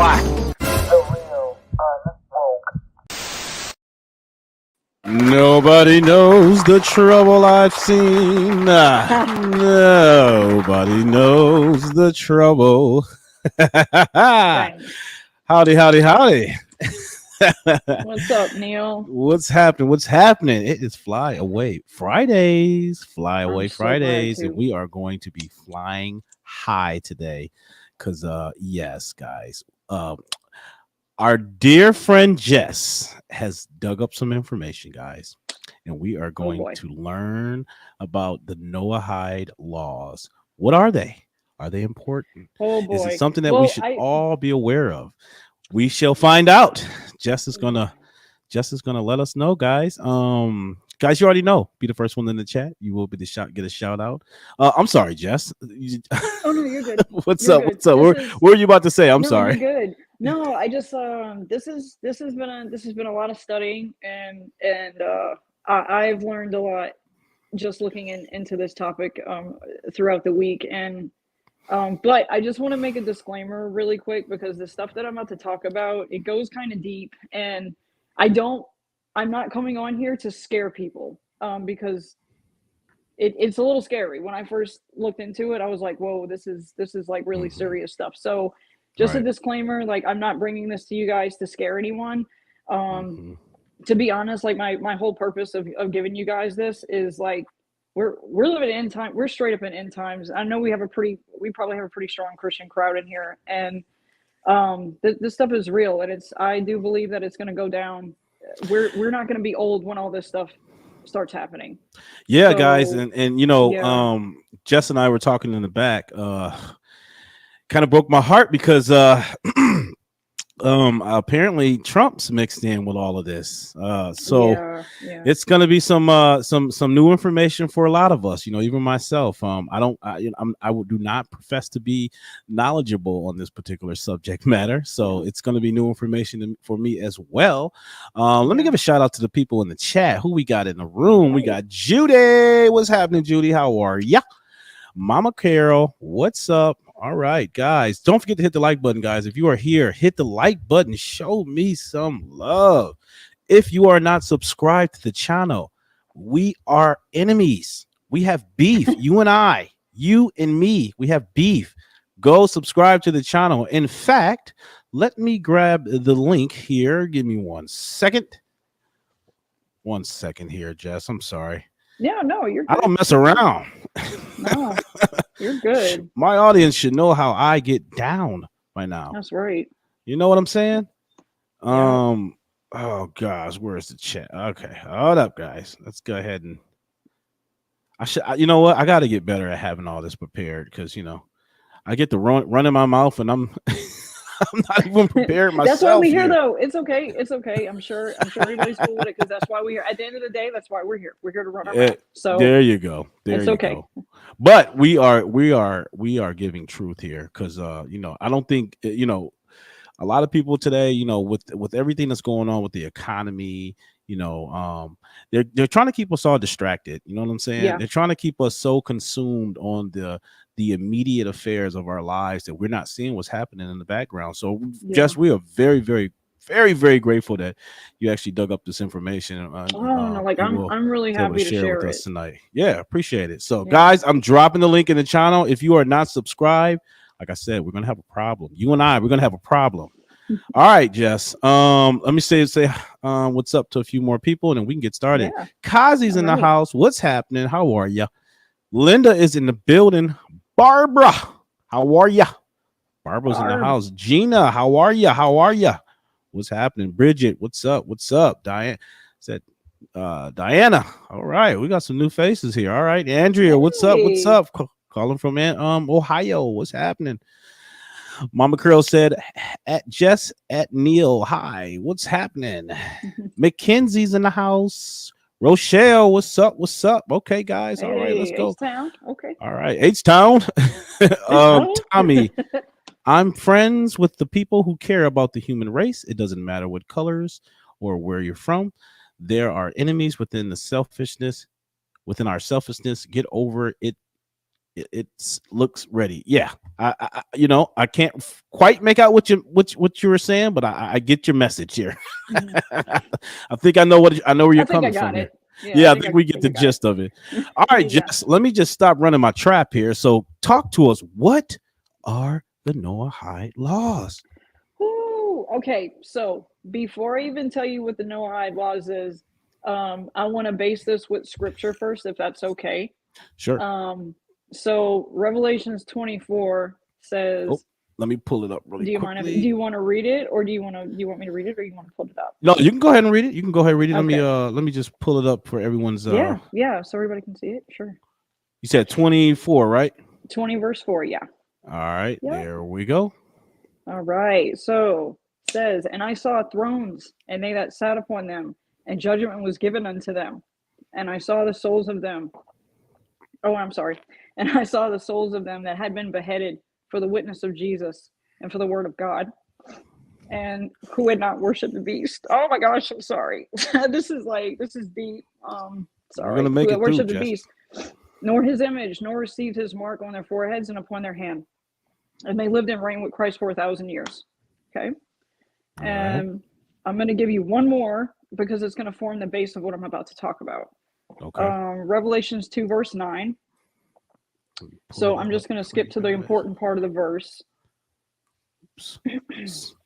why. Nobody knows the trouble I've seen. Nobody knows the trouble. Howdy, howdy, howdy. What's up, Neil? What's happening? What's happening? It is Fly Away Fridays. Fly Away Fridays. And we are going to be flying high today. Because, yes, guys. Our dear friend Jess has dug up some information, guys, and we are going to learn about the Noahide Laws. What are they? Are they important? Oh boy. Is it something that we should all be aware of? We shall find out. Jess is gonna let us know, guys. Guys, you already know. Be the first one in the chat. You will be get a shout out. I'm sorry, Jess. Oh no, you're good. What's up? What's up? What are you about to say? I'm sorry. You're good. No, I just this has been a lot of studying, and I've learned a lot just looking into this topic throughout the week. And but I just want to make a disclaimer really quick, because the stuff that I'm about to talk about, it goes kind of deep, and I'm not coming on here to scare people, because it's a little scary. When I first looked into it, I was like, whoa, this is like really serious stuff. So just a disclaimer, like, I'm not bringing this to you guys to scare anyone. To be honest, like my whole purpose of giving you guys this is like, we're living in end time. We're straight up in end times. I know we probably have a pretty strong Christian crowd in here, and this stuff is real, and I do believe that it's going to go down. We're not going to be old when all this stuff starts happening. Yeah, so, guys, and you know, Jess and I were talking in the back. Kind of broke my heart because apparently Trump's mixed in with all of this. So it's going to be some new information for a lot of us, you know, even myself. I do not profess to be knowledgeable on this particular subject matter. So it's going to be new information for me as well. Let me give a shout out to the people in the chat. Who we got in the room? We got Judy. What's happening, Judy? How are ya? Mama Carol, what's up? All right, guys, don't forget to hit the like button, guys. If you are here, hit the like button. Show me some love. If you are not subscribed to the channel, we are enemies. We have beef. You and I, you and me, we have beef. Go subscribe to the channel. In fact, let me grab the link here. Give me 1 second. 1 second here, Jess. I'm sorry. Yeah, no, you're good. I don't mess around. No, you're good. My audience should know how I get down by now. That's right. You know what I'm saying? Yeah. Oh gosh, where's the chat? Okay, hold up, guys. Let's go ahead and you know what? I got to get better at having all this prepared, because you know I get to run in my mouth and I'm I'm not even prepared myself. That's why we're here, though. It's okay. It's okay. I'm sure everybody's cool with it, because that's why we're here. At the end of the day, that's why we're here. We're here to run our mouth. So there you go. It's okay. But we are giving truth here, because you know, I don't think, you know, a lot of people today, you know, with everything that's going on with the economy, you know, they're trying to keep us all distracted. You know what I'm saying? Yeah. They're trying to keep us so consumed on the immediate affairs of our lives that we're not seeing what's happening in the background. So Jess, we are very, very, very, very grateful that you actually dug up this information. I'm really happy to share with us tonight. Yeah, appreciate it. So guys, I'm dropping the link in the channel. If you are not subscribed, like I said, we're gonna have a problem. You and we're gonna have a problem. All right, Jess. Let me say what's up to a few more people, and then we can get started. Yeah. Kazi's in the house. What's happening? How are you? Linda is in the building. Barbara, how are ya? Barbara's in the house. Gina, how are ya? How are ya? What's happening? Bridget, what's up? What's up? Diane said, Diana. All right, we got some new faces here. All right, Andrea, what's up? What's up? Calling from Ohio. What's happening? Mama Curl said, at Jess, at Neil. Hi, what's happening? Mackenzie's in the house. Rochelle, what's up? What's up? Okay, guys. All right, let's go. H-Town. Okay. All right, H-Town. Tommy, I'm friends with the people who care about the human race. It doesn't matter what colors or where you're from. There are enemies within our selfishness. Get over it. It looks ready. Yeah, I can't quite make out what you were saying, but I get your message here. I think I know where you're coming from here. Yeah, I think we get the gist of it. All right, Jess, let me just stop running my trap here. So talk to us. What are the Noahide laws? Ooh, okay, so before I even tell you what the Noahide laws is, I want to base this with scripture first, if that's okay. Sure. So Revelations 24 says. Let me pull it up really quickly. Do you want to read it, or do you want me to read it, or you want to pull it up? No, you can go ahead and read it. Okay. Let me just pull it up for everyone's. Yeah, so everybody can see it. Sure. You said 24, right? 20 verse 4. Yeah. All right. Yeah. There we go. All right. So it says, and I saw thrones, and they that sat upon them, and judgment was given unto them, and I saw the souls of them. Oh, I'm sorry. And I saw the souls of them that had been beheaded for the witness of Jesus and for the word of God, and who had not worshipped the beast. Oh my gosh, I'm sorry. This is deep. Sorry. We're gonna make it worship through, the Jess. beast, nor his image, nor received his mark on their foreheads and upon their hand. And they lived and reigned with Christ for 1,000 years. Okay. And right. I'm going to give you one more because it's going to form the base of what I'm about to talk about. Okay. Revelations 2 verse 9. So I'm just going to skip to the important part of the verse.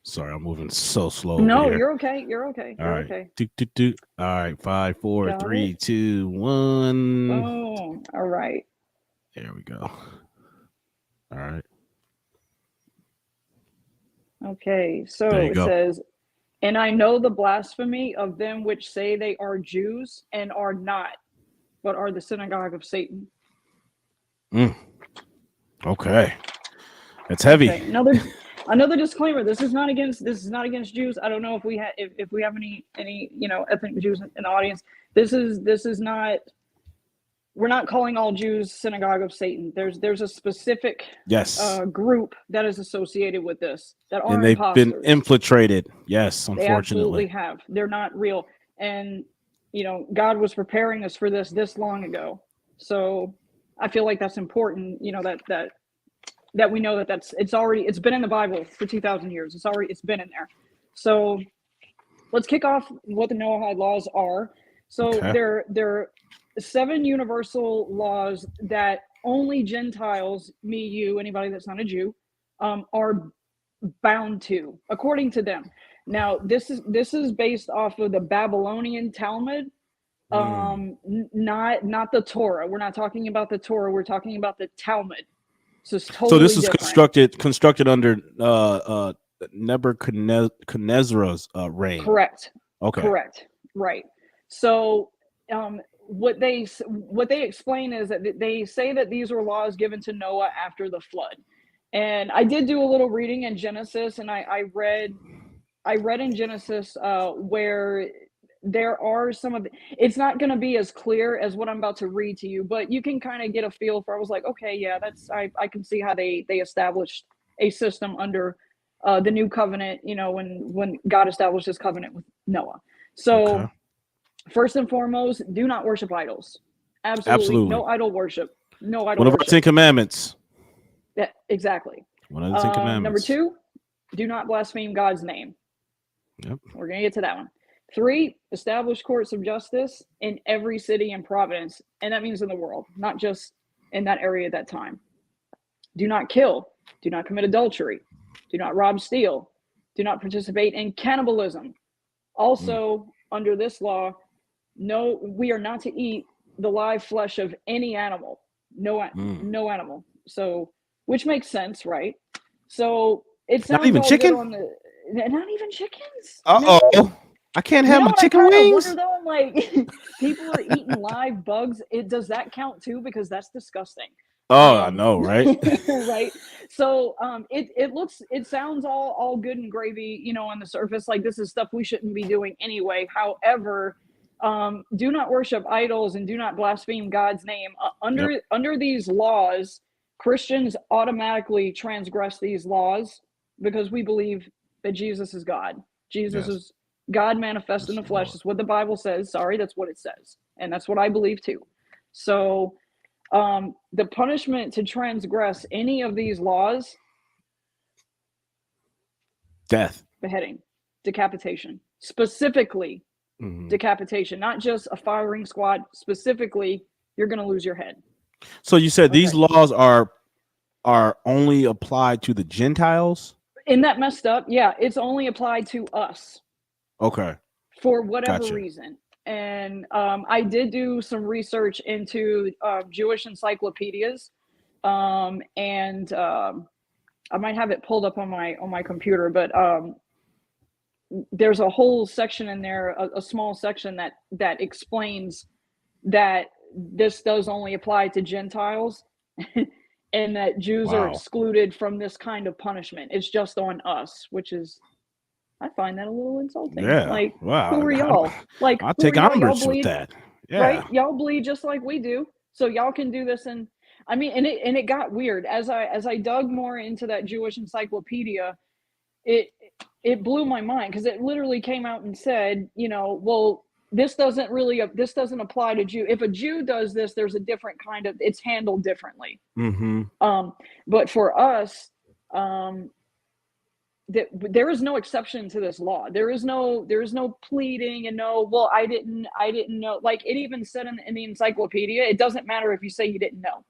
Sorry, I'm moving so slow. No, you're okay. You're okay. All right. Okay. All right. 5, 4, 3, 2, 1. Oh, all right. There we go. All right. Okay. So it says, and I know the blasphemy of them which say they are Jews and are not, but are the synagogue of Satan. Okay. That's heavy. Okay. Another disclaimer. This is not against Jews. I don't know if we have any ethnic Jews in the audience. This is not. We're not calling all Jews synagogue of Satan. There's a specific group that is associated with this that are and they've imposters. Been infiltrated. Yes, unfortunately. They absolutely have. They're not real. And God was preparing us for this long ago. So I feel like that's important. That we know it's been in the Bible for 2,000 years. It's been in there. So let's kick off what the Noahide laws are. So they're 7 universal laws that only Gentiles, me, you, anybody that's not a Jew, are bound to, according to them. Now, this is based off of the Babylonian Talmud, not the Torah. We're not talking about the Torah. We're talking about the Talmud. So this is different. constructed under Nebuchadnezzar's reign. Correct. Okay. Correct. Right. So what they explain is that they say that these were laws given to Noah after the flood. And I did do a little reading in Genesis, and I read in Genesis where there are some of it's not going to be as clear as what I'm about to read to you, but you can kind of get a feel for. I was like, okay, yeah, I can see how they established a system under the new covenant, when God established his covenant with Noah. So first and foremost, do not worship idols. Absolutely. No idol worship. One of our 10 commandments. Yeah, exactly. One of the 10 commandments. Number 2, do not blaspheme God's name. Yep. We're going to get to that one. 3, establish courts of justice in every city and province. And that means in the world, not just in that area at that time. Do not kill. Do not commit adultery. Do not rob, steal. Do not participate in cannibalism. Also, under this law, no, we are not to eat the live flesh of any animal. No animal. So, which makes sense, right? So it sounds not even chicken. Not even chickens. No. I can't have my chicken wings. Wonder, though, like people are eating live bugs. Does that count too? Because that's disgusting. Oh, I know, right? Right. So it sounds all good and gravy, on the surface. Like this is stuff we shouldn't be doing anyway. However, do not worship idols and do not blaspheme God's name. Under these laws, Christians automatically transgress these laws because we believe that Jesus is God. Jesus is God manifest in the flesh. Is what the Bible says. Sorry, that's what it says. And that's what I believe too. So The punishment to transgress any of these laws: death, beheading, decapitation, specifically decapitation, not just a firing squad. Specifically, you're going to lose your head. So you said these laws are only applied to the Gentiles? Isn't that messed up? Yeah, it's only applied to us. Okay. For whatever reason. And I did do some research into Jewish encyclopedias, and I might have it pulled up on my computer, but there's a whole section in there, a small section that explains that this does only apply to Gentiles, and that Jews are excluded from this kind of punishment. It's just on us, which is, I find that a little insulting. Yeah. Like, wow. Who are y'all? Like, I'll take umbrage with that. Yeah. Right? Y'all bleed just like we do, so y'all can do this. And I mean, and it got weird as I dug more into that Jewish encyclopedia. It blew my mind, because it literally came out and said, well, this doesn't apply to Jew. If a Jew does this, there's a different kind of, it's handled differently. But for us, there is no exception to this law. There is no pleading and well, I didn't know. Like, it even said in the encyclopedia, it doesn't matter if you say you didn't know.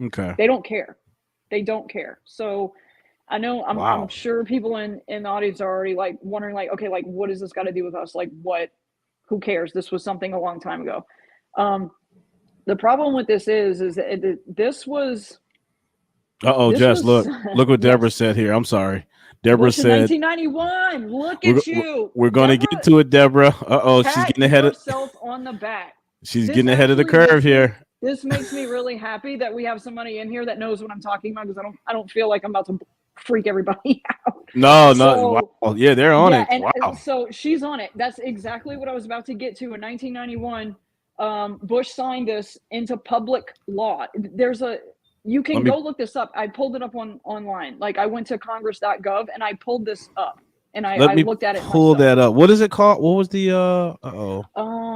Okay. They don't care. So I know I'm sure people in the audience are already like wondering, like, okay, like, what does this got to do with us? Like, what? Who cares? This was something a long time ago. The problem with this is that this was. Jess, look what Deborah said here. I'm sorry. Deborah said 1991. Look at you. We're going to get to it, Deborah. She's getting ahead of herself on the back. She's getting ahead of the curve here. This makes me really happy that we have somebody in here that knows what I'm talking about, because I don't feel like I'm about to freak everybody out. No. Wow. Yeah, they're on it. And so she's on it. That's exactly what I was about to get to. In 1991, Bush signed this into public law. You can go look this up. I pulled it up online. Like, I went to congress.gov and I pulled this up, and I looked at it. Pull that up. What is it called? What was the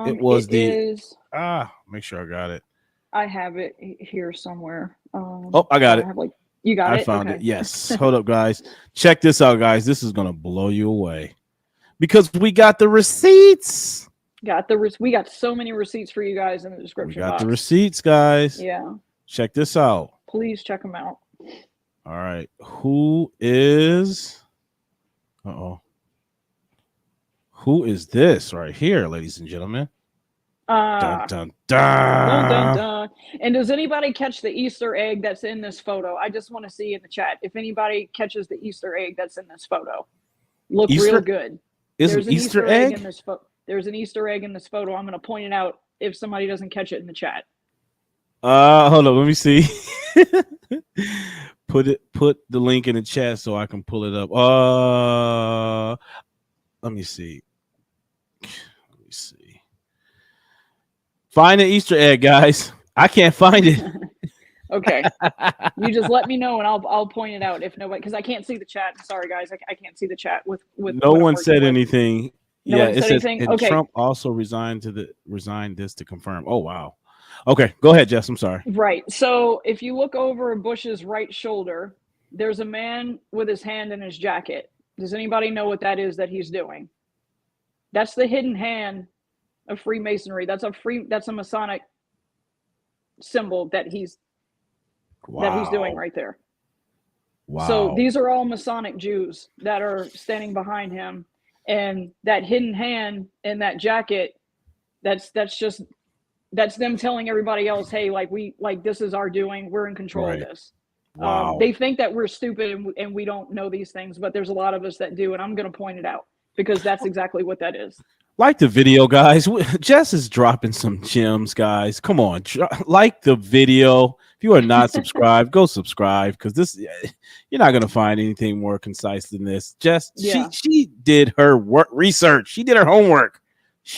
it was make sure I got it. I have it here somewhere. I got it. You got it? I found it. Yes. Hold up, guys. Check this out, guys. This is gonna blow you away, because we got the receipts. We got so many receipts for you guys in the description box. The receipts, guys. Yeah. Check this out. Please check them out. All right. Who is this right here, ladies and gentlemen? Dun, dun, dun. Dun, dun, dun. And does anybody catch the Easter egg that's in this photo? I just want to see in the chat if anybody catches the Easter egg that's in this photo. Look real good. There's an Easter egg in this photo. There's an Easter egg in this photo. I'm going to point it out if somebody doesn't catch it in the chat. Hold on, let me see. Put the link in the chat so I can pull it up. Let me see. Find the Easter egg, guys. I can't find it. Okay. You just let me know and I'll point it out if nobody, because I can't see the chat. Sorry guys, I can't see the chat with no one said anything. It says okay. Trump also resigned this to confirm. Oh wow. Okay, go ahead, Jess. I'm sorry. Right. So if you look over Bush's right shoulder, there's a man with his hand in his jacket. Does anybody know what that is that he's doing? That's the hidden hand of Freemasonry. That's a Masonic symbol that he's doing right there. Wow. So these are all Masonic Jews that are standing behind him, and that hidden hand in that jacket, that's them telling everybody else, hey, this is our doing. We're in control of this. Wow. They think that we're stupid and we don't know these things, but there's a lot of us that do, and I'm going to point it out because that's exactly what that is. Like the video, guys. Jess is dropping some gems, guys. Come on, like the video. If you are not subscribed, go subscribe, because you're not going to find anything more concise than this. Jess, she did her research. She did her homework.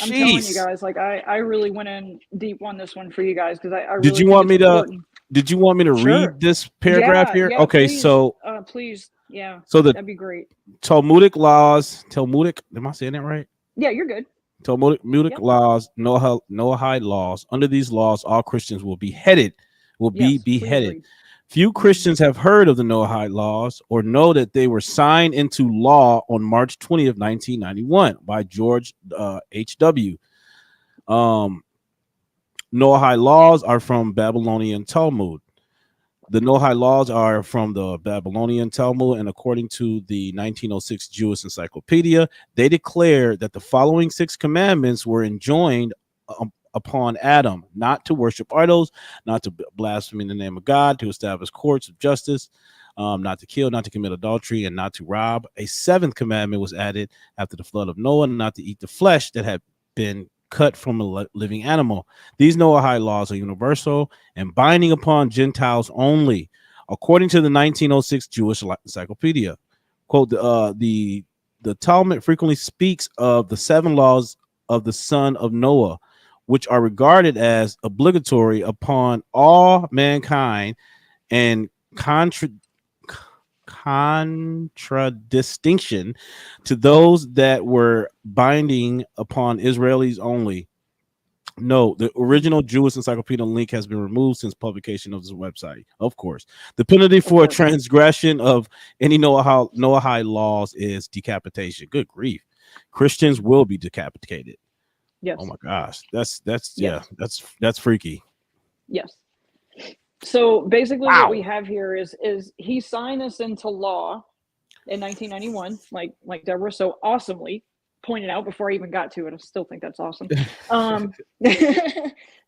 I'm telling you guys, I really went in deep on this one for you guys, because I really did you want me to read this paragraph here? Yeah, okay, please, so please, yeah. So that'd be great. Talmudic laws. Am I saying that right? Yeah, you're good. Talmudic laws, Noahide laws. Under these laws, all Christians will be beheaded will be Yes, please beheaded. read. Few Christians have heard of the Noahide Laws or know that they were signed into law on March 20th, 1991 by George H.W. Um, Noahide Laws are from Babylonian Talmud. The Noahide Laws are from the Babylonian Talmud, and according to the 1906 Jewish Encyclopedia, they declare that the following 6 commandments were enjoined upon Adam: not to worship idols, not to blaspheme in the name of God, to establish courts of justice, not to kill, not to commit adultery, and not to rob. A 7th commandment was added after the flood of Noah: not to eat the flesh that had been cut from a living animal. These Noahide laws are universal and binding upon Gentiles only, according to the 1906 Jewish Encyclopedia. Quote, the Talmud frequently speaks of the 7 laws of the son of Noah, which are regarded as obligatory upon all mankind and contradistinction to those that were binding upon Israelis only. No, the original Jewish Encyclopedia link has been removed since publication of this website. Of course, the penalty for a transgression of any Noahide laws is decapitation. Good grief, Christians will be decapitated. Yes. Oh my gosh, that's yeah, that's freaky. Yes. So basically, what we have here is he signed this into law in 1991, like Deborah so awesomely pointed out before I even got to it. I still think that's awesome.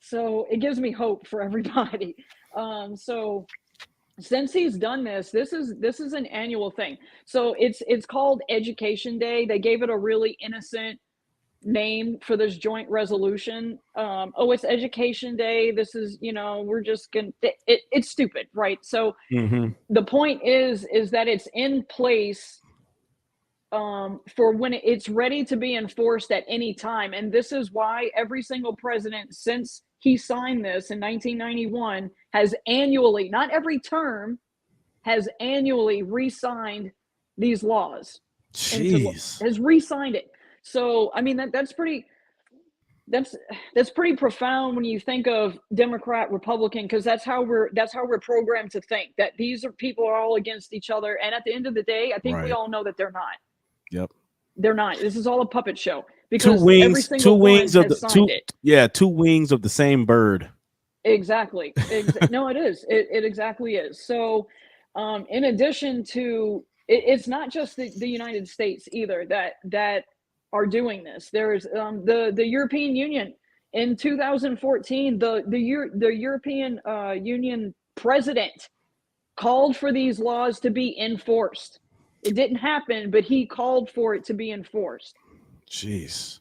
So it gives me hope for everybody. So since he's done this is an annual thing. So it's called Education Day. They gave it a really innocent name for this joint resolution. It's Education Day. This is, we're just gonna it's stupid, right? So the point is that it's in place for when it's ready to be enforced at any time. And this is why every single president since he signed this in 1991 has annually, not every term, has annually re-signed these laws. Jeez. Has re-signed it. So I mean that's pretty profound when you think of Democrat, Republican, because that's how we're programmed to think, that these people are all against each other. And at the end of the day, I think we all know that they're not. Yep. They're not. This is all a puppet show because two wings of the same bird. Exactly. No, it is. It exactly is. So in addition to it's not just the United States either that are doing this. There's the European Union in 2014. The European Union president called for these laws to be enforced. It didn't happen, but he called for it to be enforced. Jeez.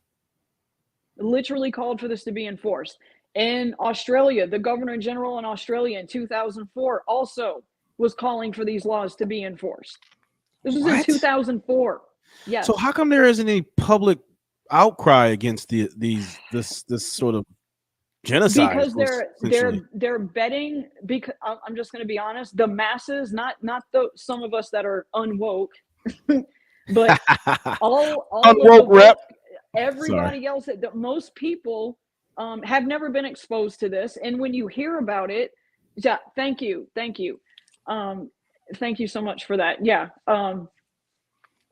Literally called for this to be enforced. In Australia, the Governor General in Australia in 2004 also was calling for these laws to be enforced. This was in 2004. Yes. So how come there isn't any public outcry against this sort of genocide? Because they're betting. Because I'm just going to be honest, the masses, not some of us that are unwoke, but all unwoke rep. Everybody else. That most people have never been exposed to this, and when you hear about it, yeah, thank you so much for that. Yeah.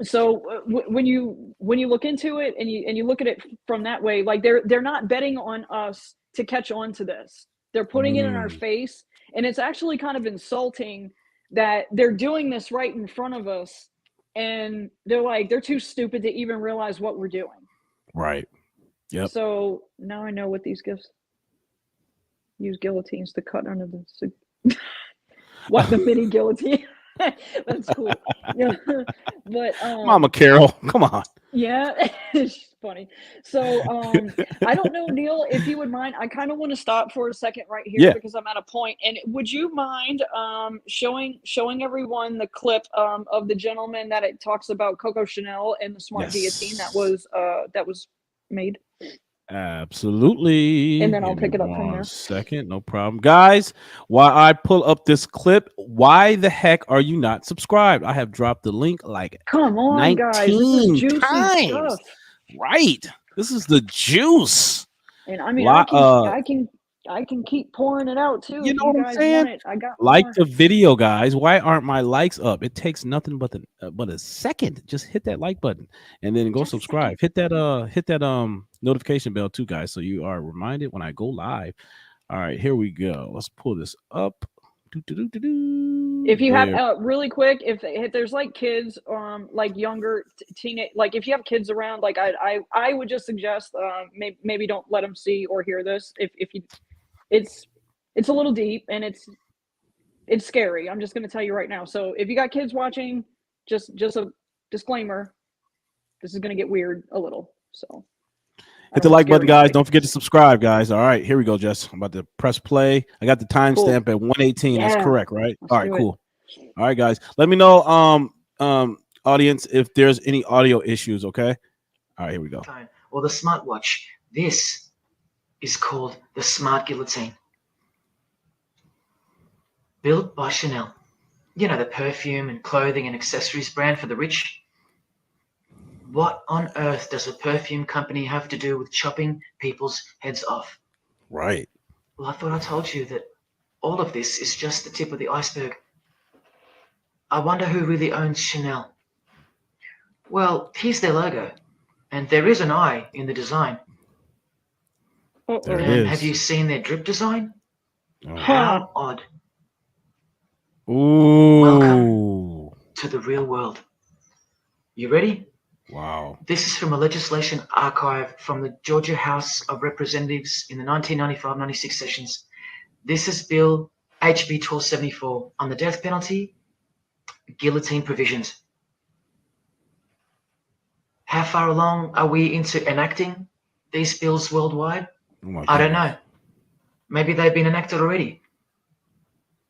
So when you look into it and you look at it from that way, like they're not betting on us to catch on to this. They're putting it in our face, and it's actually kind of insulting that they're doing this right in front of us, and they're too stupid to even realize what we're doing. Right. Yep. So now I know what these gifts use guillotines to cut under the what the mini guillotine. That's cool. Yeah, but Mama Carol, come on. Yeah, it's funny. So I don't know, Neil, if you would mind. I kind of want to stop for a second right here because I'm at a point. And would you mind showing everyone the clip of the gentleman that it talks about Coco Chanel and the smart guillotine that was made? Absolutely. And then I'll pick it up from there. Second, no problem. Guys, while I pull up this clip, why the heck are you not subscribed? I have dropped the link like come on, 19 guys. This is juicy times. Stuff. Right. This is the juice. And I mean, I can I can keep pouring it out too. You If know you what I'm guys saying? want it, I got Like more. the video, guys. Why aren't my likes up? It takes nothing but a second. Just hit that like button and then go Just a subscribe. second. Hit that notification bell too, guys, so you are reminded when I go live. All right, here we go. Let's pull this up. If you have There. really quick, if there's like kids, like younger teenage, like if you have kids around, like I would just suggest, maybe don't let them see or hear this. If you, it's a little deep and it's scary. I'm just going to tell you right now. So if you got kids watching, just a disclaimer, this is going to get weird a little. So I Hit don't the want to like scare button, guys. anybody. Don't forget to subscribe, guys. All right, here we go, Jess. I'm about to press play. I got the Cool. timestamp at 118. That's Yeah. correct, right? Let's All right, do it. cool. All right, guys. Let me know, audience, if there's any audio issues. Okay. All right, here we go. Or the smartwatch. This is called the Smart Guillotine. Built by Chanel. You know, the perfume and clothing and accessories brand for the rich. What on earth does a perfume company have to do with chopping people's heads off? Right. Well, I thought I told you that all of this is just the tip of the iceberg. I wonder who really owns Chanel. Well, here's their logo, and there is an eye in the design. There it And is. have you seen their drip design? Oh. How odd. Ooh. Welcome to the real world. You ready? Wow. This is from a legislation archive from the Georgia House of Representatives in the 1995-96 sessions. This is Bill HB 1274 on the death penalty, guillotine provisions. How far along are we into enacting these bills worldwide? Oh I don't know. Maybe they've been enacted already.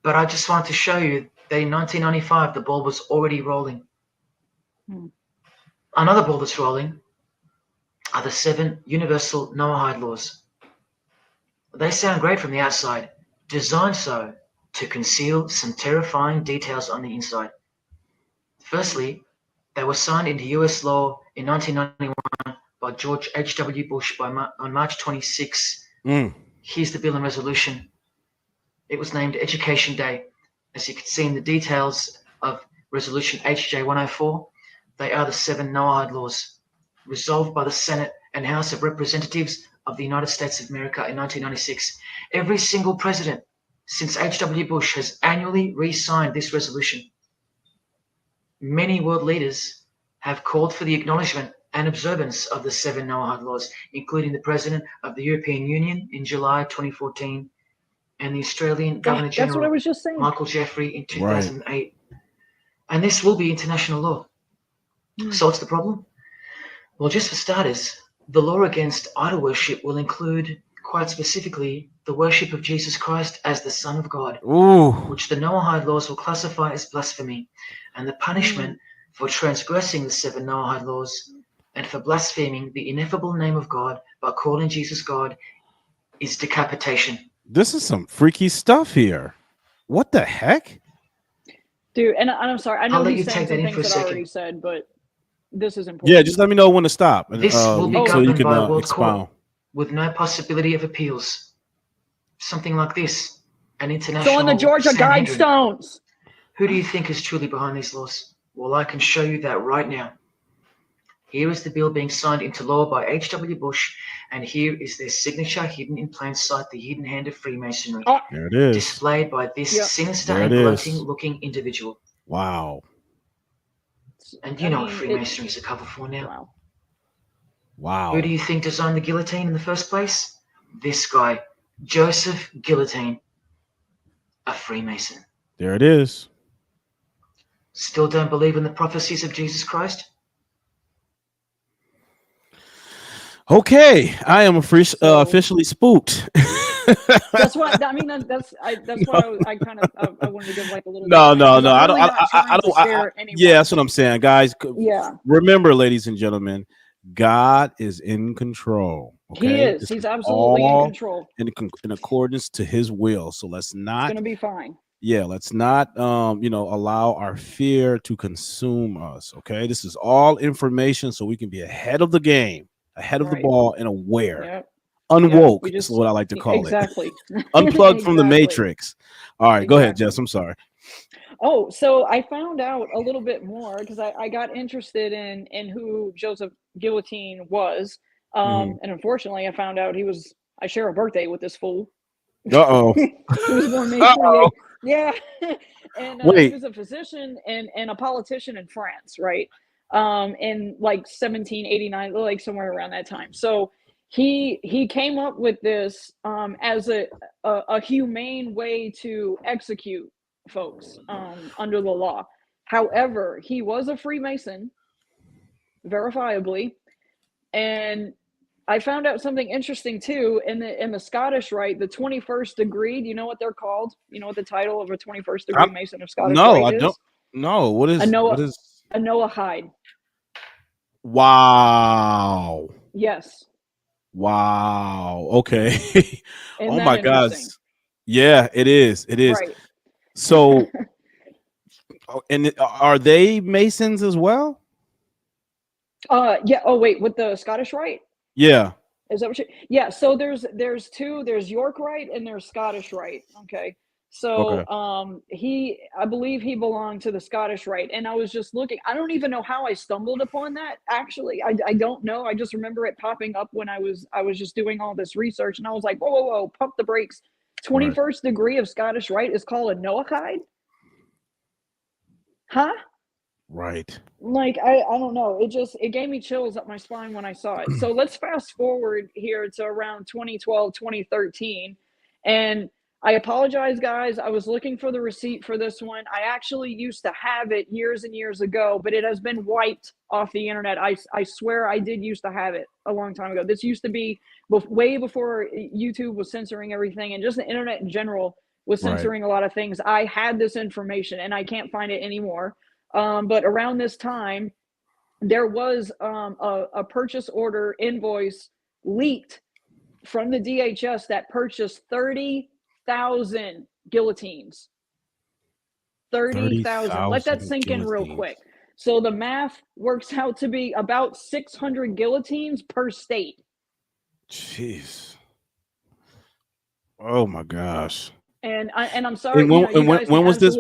But I just want to show you that in 1995, the ball was already rolling. Another ball that's rolling are the 7 universal Noahide Laws. They sound great from the outside, designed so to conceal some terrifying details on the inside. Firstly, they were signed into US law in 1991 by George H.W. Bush on March 26. Here's the bill and resolution. It was named Education Day. As you can see in the details of Resolution HJ 104, they are the 7 Noahide Laws, resolved by the Senate and House of Representatives of the United States of America in 1996. Every single president since H.W. Bush has annually re-signed this resolution. Many world leaders have called for the acknowledgement and observance of the 7 Noahide Laws, including the President of the European Union in July 2014 and the Australian Governor General, that's what I was just saying, Michael Jeffrey, in 2008. Right. And this will be international law. So what's the problem? Well, just for starters, the law against idol worship will include, quite specifically, the worship of Jesus Christ as the Son of God, which the Noahide Laws will classify as blasphemy, and the punishment for transgressing the 7 Noahide Laws and for blaspheming the ineffable name of God by calling Jesus God is decapitation. This is some freaky stuff here. What the heck? Dude, and I'm sorry. I know I'll let he's you saying take that some in for a things that I second. already said, but this is important. Yeah, just let me know when to stop. This will be so governed you can by a world expound. court with no possibility of appeals. Something like this, an international Fill in the Georgia Sanhedrin. Guidestones. Who do you think is truly behind these laws? Well, I can show you that right now. Here is the bill being signed into law by H.W. Bush, and here is their signature hidden in plain sight, the hidden hand of Freemasonry. There it is. Displayed by this sinister there and gloating-looking individual. Wow. And you know what Freemasonry is a cover for now. Wow. Who do you think designed the guillotine in the first place? This guy, Joseph Guillotine, a Freemason. There it is. Still don't believe in the prophecies of Jesus Christ? Okay, I am officially spooked. That's what I mean. That's why I kind of I wanted to give like a little. No. I don't. Yeah, that's what I'm saying, guys. Yeah. Remember, ladies and gentlemen, God is in control. Okay? He is. He's absolutely in control. In accordance to His will. So let's not. It's gonna be fine. Yeah, let's not allow our fear to consume us. Okay, this is all information, so we can be ahead of the game, ahead of the ball, and aware unwoke is what I like to call it. Unplugged from the matrix. All right, go ahead, Jess. I'm sorry. Oh, so I found out a little bit more because I got interested in who Joseph Guillotine was. And unfortunately, I found out I share a birthday with this fool. Uh-oh. He was born May 28th. Yeah. And he was a physician and a politician in France, right? In like 1789, like somewhere around that time. So he came up with this as a humane way to execute folks under the law. However, he was a Freemason, verifiably, and I found out something interesting too in the Scottish Rite, the 21st degree. Do you know what they're called? You know what the title of a 21st degree Mason of Scottish Rite is? No, I don't. No, what is a Noahide? Wow. Yes. Wow. Okay. Oh my gosh. Yeah, it is. It is. Right. So, and are they Masons as well? Yeah. Oh, wait, with the Scottish Rite? Yeah. Is that what you? Yeah. So there's two. There's York Rite and there's Scottish Rite. Okay. So I believe he belonged to the Scottish Rite, and I was just looking. I don't even know how I stumbled upon that. Actually, I don't know. I just remember it popping up when I was just doing all this research, and I was like, whoa, pump the brakes. 21st degree of Scottish Rite is called a Noahide? Huh? Right. Like, I don't know. It gave me chills up my spine when I saw it. So let's fast forward here to around 2012, 2013. And I apologize, guys. I was looking for the receipt for this one. I actually used to have it years and years ago, but it has been wiped off the internet. I swear I did used to have it a long time ago. This used to be way before YouTube was censoring everything, and just the internet in general was censoring a lot of things. I had this information and I can't find it anymore. But around this time, there was a purchase order invoice leaked from the DHS that purchased 30,000 guillotines. 30,000. Let that sink in real quick. So the math works out to be about 600 guillotines per state. Jeez. Oh my gosh. And I'm sorry. When was this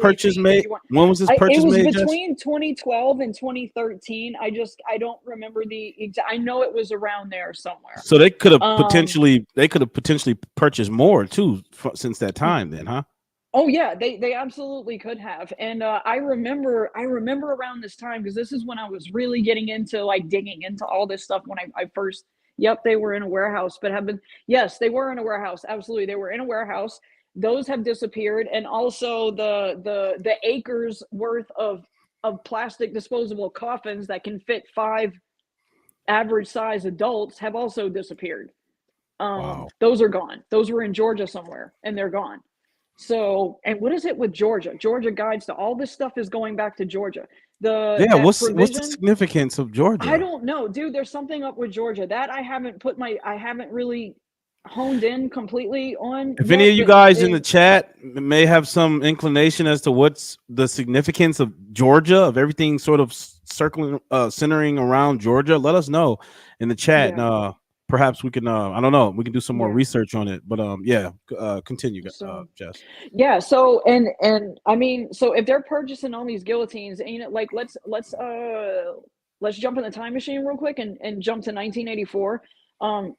purchase made? When was this purchase made? It was between 2012 and 2013. I don't remember the exact. I know it was around there somewhere. So they could have potentially purchased more too since that time. Then, huh? Oh yeah, they absolutely could have. And I remember around this time, because this is when I was really getting into like digging into all this stuff when I first. Yep, they were in a warehouse, but yes, they were in a warehouse. Absolutely, they were in a warehouse. Those have disappeared, and also the acres worth of plastic disposable coffins that can fit 5 average size adults have also disappeared. Wow. Those are gone. Those were in Georgia somewhere, and they're gone. So, and what is it with Georgia? Georgia guides to all this stuff is going back to Georgia. What's the significance of Georgia? I don't know, dude. There's something up with Georgia that I haven't really honed in completely on. If any of you guys in the chat may have some inclination as to what's the significance of Georgia, of everything sort of centering around Georgia, let us know in the chat. Yeah. And perhaps we can I don't know, we can do some more research on it. But continue, Jess. Yeah, so and I mean, so if they're purchasing all these guillotines, like let's jump in the time machine real quick and jump to 1984.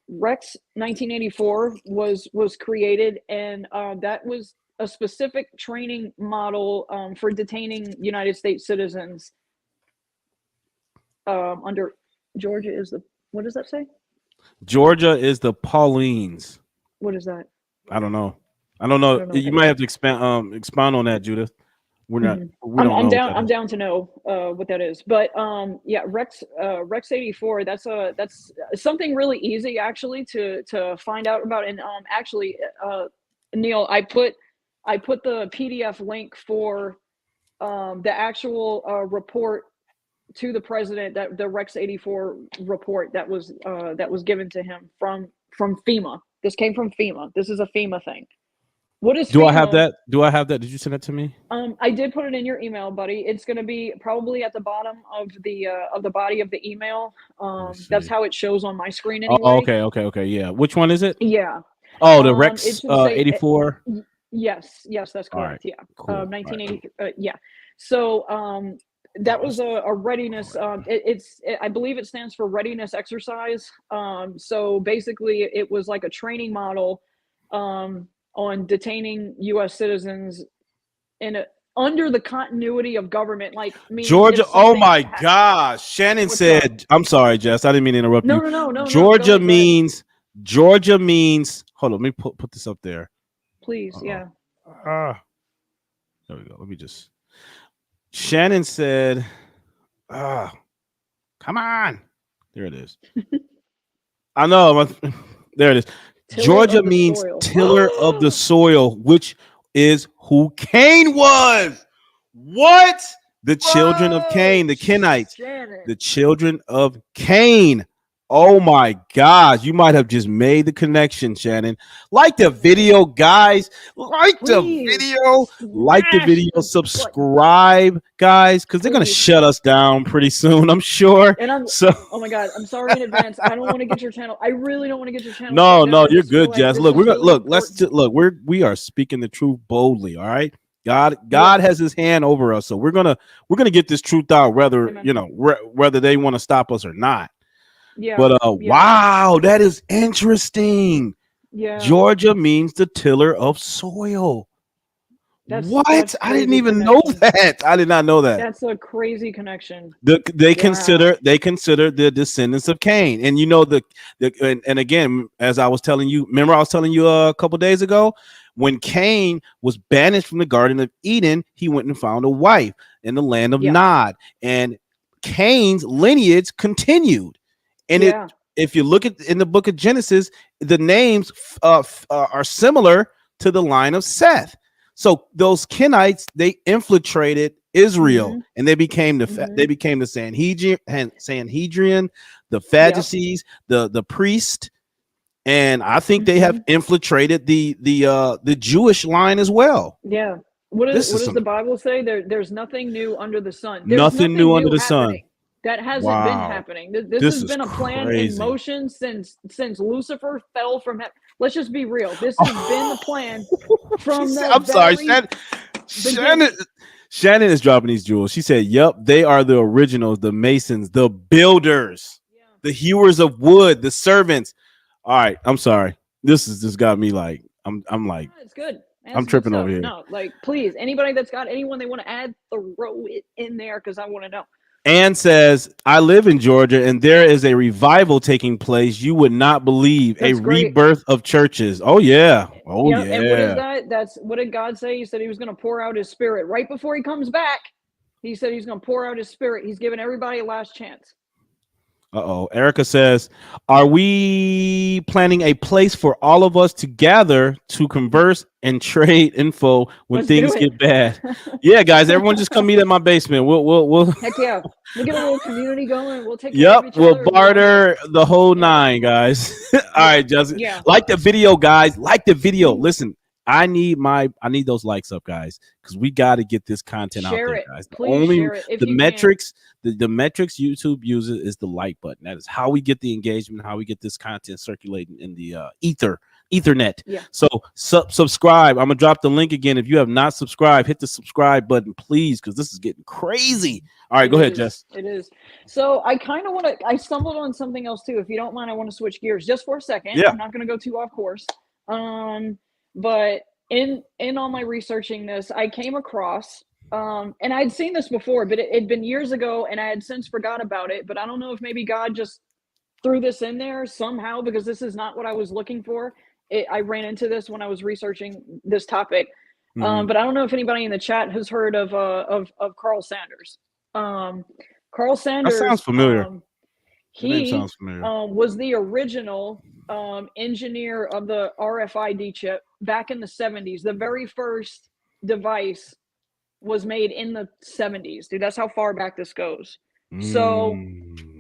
Rex 1984 was created, and that was a specific training model for detaining United States citizens under Georgia is the, what does that say? Georgia is the Paulines. What is that? I don't know. You might have to expound on that, Judith. We're not. I'm down to know what that is. But Rex 84. That's something really easy actually to find out about. And actually, Neil, I put the PDF link for the actual report to the president, that the Rex 84 report that was given to him from FEMA. This came from FEMA. This is a FEMA thing. What is Do I have FEMA? that? Do I have that? Did you send it to me? I did put it in your email, buddy. It's going to be probably at the bottom of the body of the email. That's how it shows on my screen anyway. Oh, okay. Yeah. Which one is it? Yeah. Oh, the Rex It should say 84. Yes, that's correct. Right. Yeah. Cool. 1983. Right. Yeah. So that was a readiness. I believe it stands for readiness exercise. So basically, it was like a training model on detaining U.S. citizens under the continuity of government, like Georgia. Oh my gosh. Shannon said, I'm sorry, Jess. I didn't mean to interrupt you. No. Georgia means. Hold on. Let me put this up there. Please. Yeah. There we go. Let me just. Shannon said, come on. There it is. I know. There it is. Georgia means tiller of the soil, which is who Cain was. What? The children of Cain, the Kenites, the children of Cain. Oh my gosh, you might have just made the connection, Shannon. Like the video, guys. Like the video. Subscribe, guys, because they're gonna shut us down pretty soon, I'm sure. And oh my god, I'm sorry in advance. I don't want to get your channel. I really don't want to get your channel. No, you're good, Jess. Look, we are speaking the truth boldly. All right. God has his hand over us, so we're gonna get this truth out, whether whether they want to stop us or not. Yeah. But wow, that is interesting. Yeah. Georgia means the tiller of soil. What? I didn't even know that. I did not know that. That's a crazy connection. They consider the descendants of Cain, and and again, as I was telling you, remember I was telling you a couple days ago. When Cain was banished from the Garden of Eden, he went and found a wife in the land of Nod, and Cain's lineage continued. And if you look at in the book of Genesis, the names are similar to the line of Seth. So those Kenites, they infiltrated Israel, and they became the Sanhedrin, the Pharisees, the priest. And I think they have infiltrated the Jewish line as well. Yeah. What does the Bible say? There's nothing new under the sun. There's nothing new under the sun. That hasn't been happening. This has been a plan in motion since Lucifer fell from heaven. Let's just be real. This has been the plan from the I'm sorry, Shannon is dropping these jewels. She said, "Yep, they are the originals, the masons, the builders, the hewers of wood, the servants." All right, I'm sorry. This has just got me like I'm like it's good. I'm tripping over here. No, like please, anybody that's got anyone they want to add, throw it in there because I want to know. Ann says, I live in Georgia and there is a revival taking place. You would not believe. That's rebirth of churches. Oh, yeah. Oh, yeah. And what is that? What did God say? He said he was going to pour out his spirit right before he comes back. He said he's going to pour out his spirit. He's giving everybody a last chance. Erica says, are we planning a place for all of us to gather to converse and trade info when things get bad? Yeah, guys, everyone just come meet at my basement. We'll heck yeah. We'll get a little community going. We'll take care of each other. We'll barter the whole nine, guys. All right, Justin. Yeah. Like the video, guys. Like the video. Listen, I need those likes up, guys, because we got to get this content out there, guys. The metrics YouTube uses is the like button. That is how we get the engagement, how we get this content circulating in the Ethernet. Yeah. So subscribe. I'm gonna drop the link again. If you have not subscribed, hit the subscribe button, please, because this is getting crazy. All right, go ahead, Jess. It is. So I kind of want to. I stumbled on something else too. If you don't mind, I want to switch gears just for a second. Yeah. I'm not going to go too off course. But in all my researching this, I came across, and I'd seen this before, but it'd been years ago, and I had since forgot about it. But I don't know if maybe God just threw this in there somehow, because this is not what I was looking for. I ran into this when I was researching this topic. But I don't know if anybody in the chat has heard of Carl Sanders. Carl Sanders. That sounds familiar. He was the original engineer of the RFID chip back in the 70s. The very first device was made in the 70s, dude. That's how far back this goes. So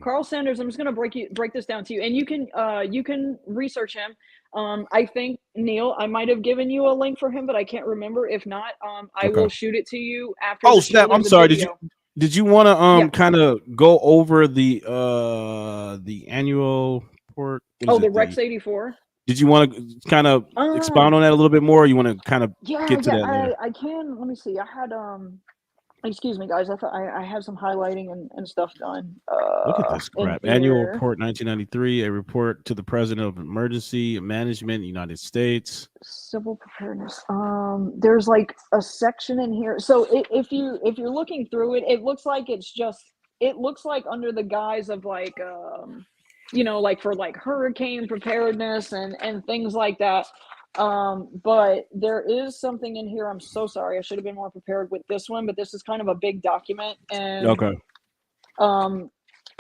Carl Sanders. I'm just going to break this down to you, and you can research him. I think, Neil, I might have given you a link for him, but I can't remember. If not, I will shoot it to you after. Oh the snap! show. I'm sorry. Video. Did you want to kind of go over the annual report? The Rex 84. Did you want to kind of expound on that a little bit more? Or you want to kind of get to that later? I can. Let me see. I had excuse me, guys. I thought I have some highlighting and stuff done. Look at this crap. Annual report 1993, a report to the President of Emergency Management, United States. Civil preparedness. There's like a section in here. So if you're looking through it, it looks like under the guise of like like for like hurricane preparedness and things like that. But there is something in here. I'm so sorry. I should have been more prepared with this one, but this is kind of a big document. And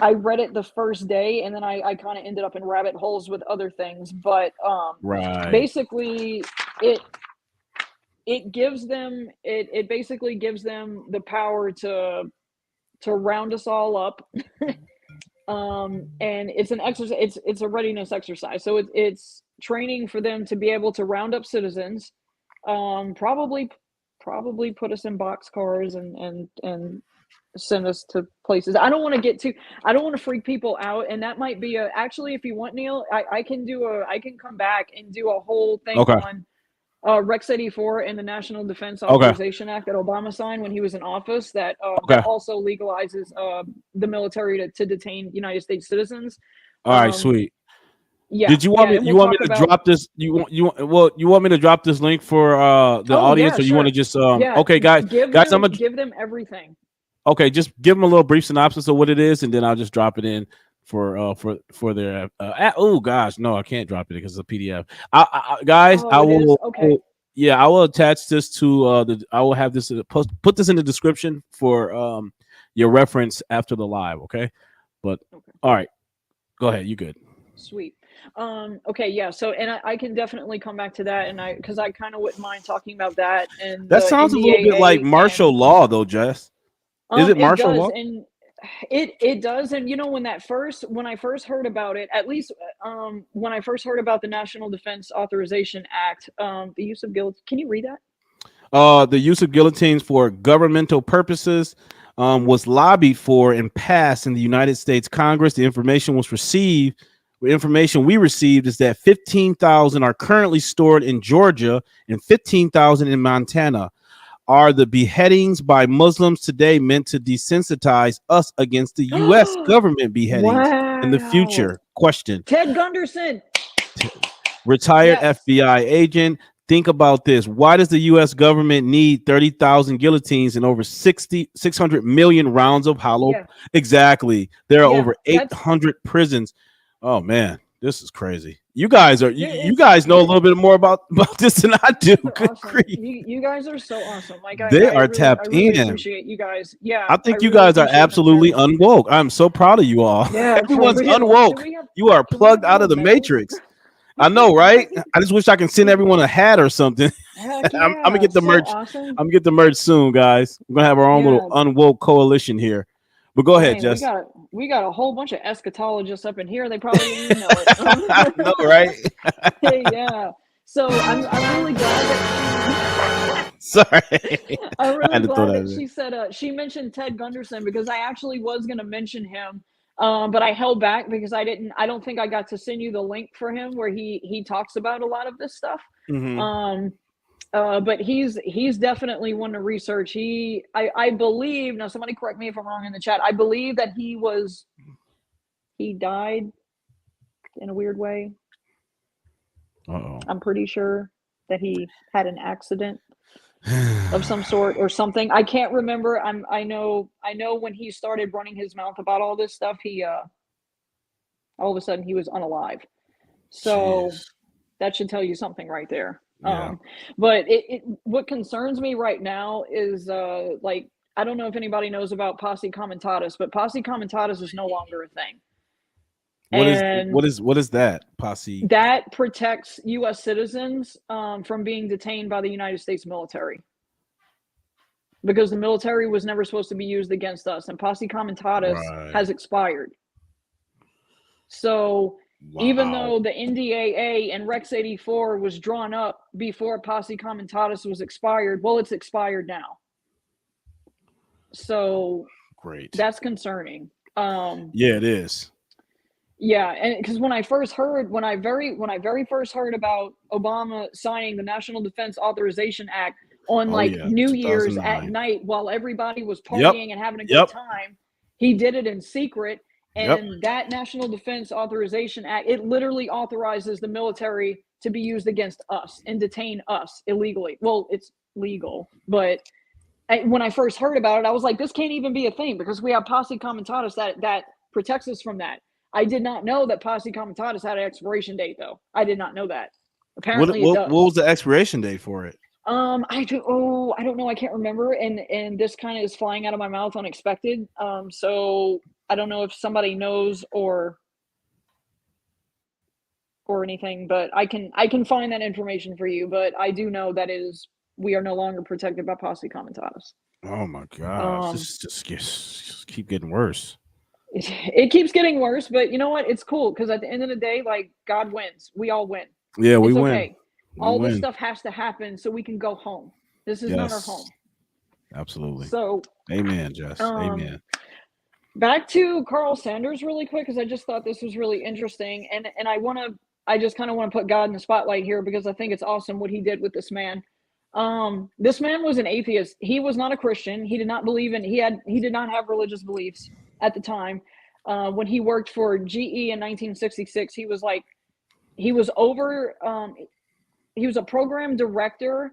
I read it the first day, and then I kind of ended up in rabbit holes with other things. But basically it gives them it basically gives them the power to round us all up. And it's an exercise. It's a readiness exercise. So it's training for them to be able to round up citizens, probably put us in boxcars and send us to places. I don't want to freak people out, and that might be actually, if you want, Neil, I can come back and do a whole thing on Rex 84 and the National Defense Authorization Act that Obama signed when he was in office, that also legalizes the military to detain United States citizens. All right, sweet. Yeah. Did you want me? You want me to drop this? You want me to drop this link for the audience, or you want to just okay, guys? I'm gonna give them everything. Okay, just give them a little brief synopsis of what it is, and then I'll just drop it in for their. Oh gosh, no, I can't drop it because it's a PDF. I will. Okay. Yeah, I will attach this to I will have this put this in the description for your reference after the live. Okay, but all right, go ahead. You good? Sweet. Okay, yeah. So, and I can definitely come back to that, and because I kind of wouldn't mind talking about that. And that sounds a little bit like martial law, though, Jess. Is it martial law? And it does. And when I first heard about it, at least when I first heard about the National Defense Authorization Act, the use of guillotine. Can you read that? The use of guillotines for governmental purposes was lobbied for and passed in the United States Congress. The information we received is that 15,000 are currently stored in Georgia and 15,000 in Montana. Are the beheadings by Muslims today meant to desensitize us against the U.S. government beheadings in the future? Question. Ted Gunderson, retired FBI agent. Think about this. Why does the U.S. government need 30,000 guillotines and over 600 million rounds of hollow? Yeah. Exactly. There are over 800 prisons. Oh man, this is crazy. You guys know a little bit more about this than I do. Good grief. You guys are so awesome. Like they are tapped in. Appreciate you guys. Yeah, I think you guys are absolutely unwoke. I'm so proud of you all. Yeah, everyone's unwoke. You are plugged out of the matrix. I know, right? I just wish I can send everyone a hat or something. Yeah, I'm gonna get the merch. Awesome. I'm gonna get the merch soon, guys. We're gonna have our own little unwoke coalition here. But go ahead, Jess. We got a whole bunch of eschatologists up in here. They probably didn't even know it. No, right? Yeah. So I'm really glad that sorry. I'm really glad that she said she mentioned Ted Gunderson, because I actually was gonna mention him. But I held back because I don't think I got to send you the link for him where he talks about a lot of this stuff. Mm-hmm. But he's definitely one to research. I believe, now somebody correct me if I'm wrong in the chat, I believe that he died in a weird way. Uh-oh. I'm pretty sure that he had an accident of some sort or something. I can't remember. I know when he started running his mouth about all this stuff, he all of a sudden he was unalive. So that should tell you something right there. Yeah. But what concerns me right now is like, I don't know if anybody knows about posse comitatus, but posse comitatus is no longer a thing. What is that posse? That protects U.S. citizens from being detained by the United States military, because the military was never supposed to be used against us, and posse comitatus has expired. So even though the NDAA and Rex 84 was drawn up before Posse Comitatus was expired, well, it's expired now. So great. That's concerning. Yeah, it is. Yeah, and because when I very first heard about Obama signing the National Defense Authorization Act on New Year's at night while everybody was partying and having a good time, he did it in secret. And that National Defense Authorization Act, it literally authorizes the military to be used against us and detain us illegally. Well, it's legal, but when I first heard about it, I was like, this can't even be a thing because we have Posse Comitatus that protects us from that. I did not know that Posse Comitatus had an expiration date, though. I did not know that. Apparently, it does. What was the expiration date for it? I don't know. I can't remember. And this kind of is flying out of my mouth unexpected. So I don't know if somebody knows or anything, but I can find that information for you. But I do know that we are no longer protected by Posse Comitatus. Oh my gosh, this just keep getting worse. It keeps getting worse, but you know what? It's cool because at the end of the day, like, God wins. We all win. Yeah, we win. Okay. All this stuff has to happen so we can go home. This is not our home. Absolutely. So, amen, Jess. Amen. Back to Carl Sanders really quick because I just thought this was really interesting, and I just kind of want to put God in the spotlight here because I think it's awesome what he did with this man. This man was an atheist. He was not a Christian. He did not believe in. He did not have religious beliefs at the time. When he worked for GE in 1966, he was a program director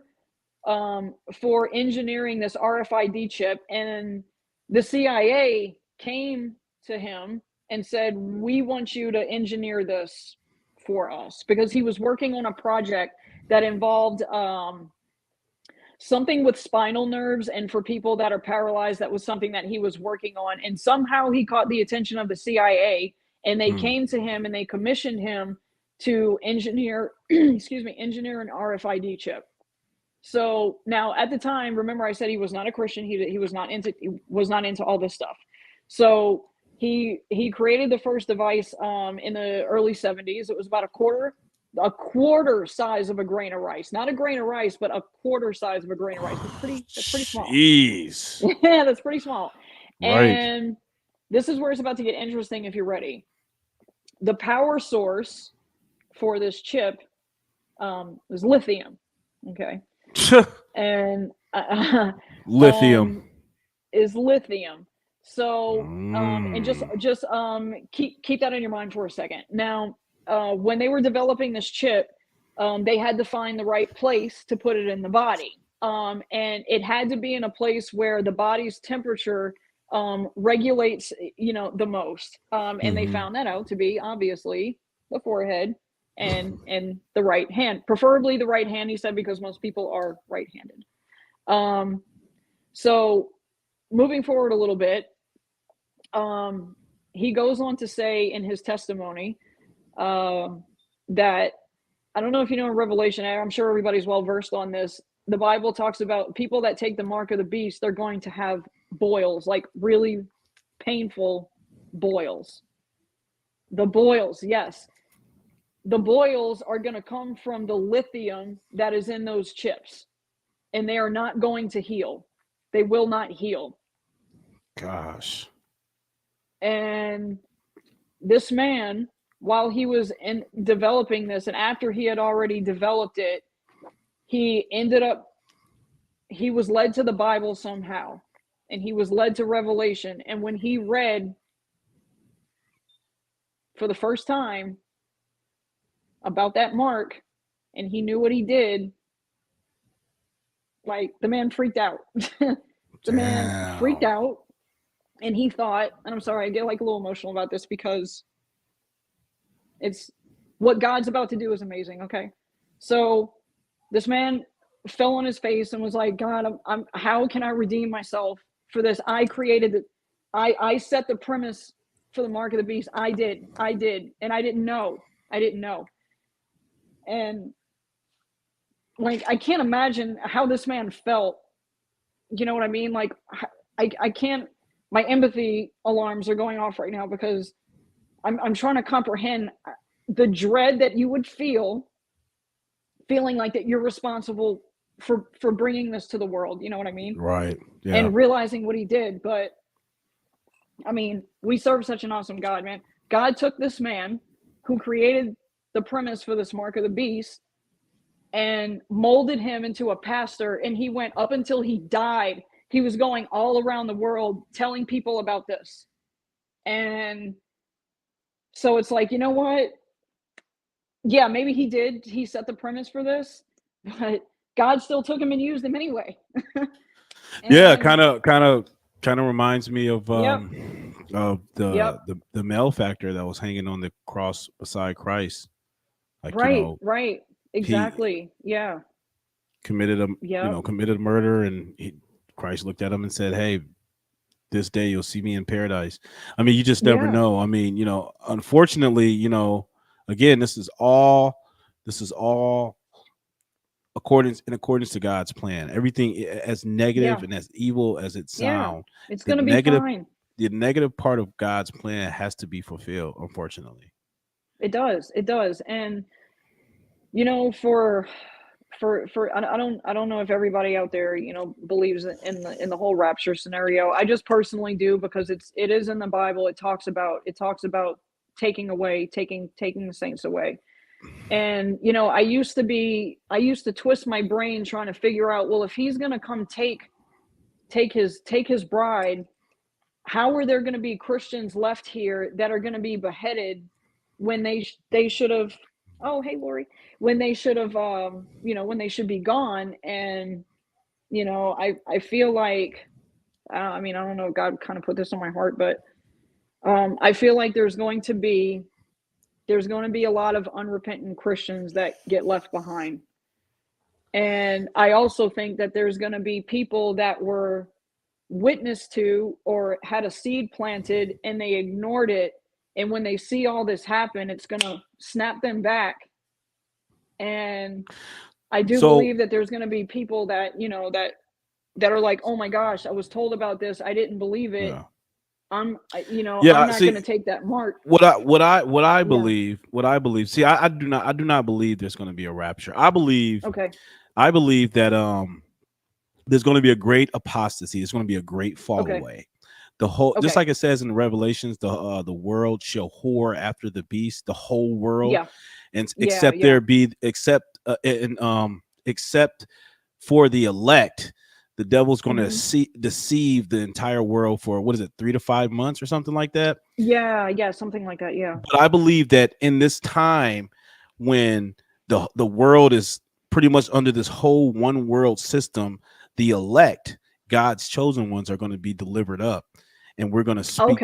for engineering this RFID chip, and the CIA came to him and said, we want you to engineer this for us, because he was working on a project that involved something with spinal nerves, and for people that are paralyzed, that was something that he was working on. And somehow he caught the attention of the CIA, and they came to him and they commissioned him to engineer an RFID chip. So now at the time, remember I said he was not a Christian. He was not into all this stuff. So he created the first device in the early 70s. It was about a quarter size of a grain of rice. Not a grain of rice, but a quarter size of a grain of rice. That's pretty small. Jeez. Yeah, that's pretty small. Right. And this is where it's about to get interesting if you're ready. The power source for this chip is lithium. Okay. And lithium is lithium. So and just keep that in your mind for a second. Now, when they were developing this chip, they had to find the right place to put it in the body, and it had to be in a place where the body's temperature regulates, the most. And they found that out to be obviously the forehead and the right hand, preferably the right hand, he said, because most people are right-handed. So moving forward a little bit, he goes on to say in his testimony that, I don't know if you know in Revelation, I'm sure everybody's well versed on this. The Bible talks about people that take the mark of the beast, they're going to have boils, like really painful boils. The boils, yes. The boils are going to come from the lithium that is in those chips, and they are not going to heal. They will not heal. Gosh. And this man, while he was developing this, and after he had already developed it, he was led to the Bible somehow, and he was led to Revelation. And when he read for the first time about that mark, and he knew what he did, like, the man freaked out. Man freaked out, and he thought, and I'm sorry, I get like a little emotional about this because it's what God's about to do is amazing. Okay. So this man fell on his face and was like, God, I'm how can I redeem myself for this? I created it. I set the premise for the mark of the beast. I did. And I didn't know. And like, I can't imagine how this man felt. You know what I mean? Like, I can't, my empathy alarms are going off right now because I'm trying to comprehend the dread that you would feel, feeling like that you're responsible for bringing this to the world. You know what I mean? Right. Yeah. And realizing what he did. But I mean, we serve such an awesome God, man. God took this man who created the premise for this mark of the beast and molded him into a pastor. And he went up until he died. He was going all around the world telling people about this. And so it's like, you know what? Yeah, maybe he set the premise for this, but God still took him and used him anyway. Yeah, kind of reminds me of Yep. the male factor that was hanging on the cross beside Christ. Like, right. Exactly. Yeah. Committed a murder, and Christ looked at him and said, "Hey, this day you'll see me in paradise." I mean, you just never know. I mean, unfortunately, again, this is all in accordance to God's plan. Everything as negative and as evil as it sounds, it's going to be fine. The negative part of God's plan has to be fulfilled, unfortunately. It does. And I don't know if everybody out there, believes in the whole rapture scenario. I just personally do, because it is in the Bible. It talks about taking the saints away. And I used to twist my brain trying to figure out, well, if he's going to come take his bride, how are there going to be Christians left here that are going to be beheaded when they should have, oh, hey, Lori, when they should have, when they should be gone. And, I feel like, I don't know, God kind of put this on my heart, but I feel like there's going to be a lot of unrepentant Christians that get left behind. And I also think that there's going to be people that were witness to or had a seed planted and they ignored it. And when they see all this happen, it's going to snap them back. And I do believe that there's going to be people that, that are like, oh my gosh, I was told about this, I didn't believe it. Yeah. I'm not going to take that mark. What I believe. See, I do not believe there's going to be a rapture. I believe that there's going to be a great apostasy. There's going to be a great fall away. The whole, just like it says in the Revelations, the world shall whore after the beast. The whole world, and except for the elect. The devil's going to deceive the entire world for, what is it, 3 to 5 months or something like that? Yeah, something like that. Yeah. But I believe that in this time, when the world is pretty much under this whole one world system, the elect, God's chosen ones, are going to be delivered up, and we're going to speak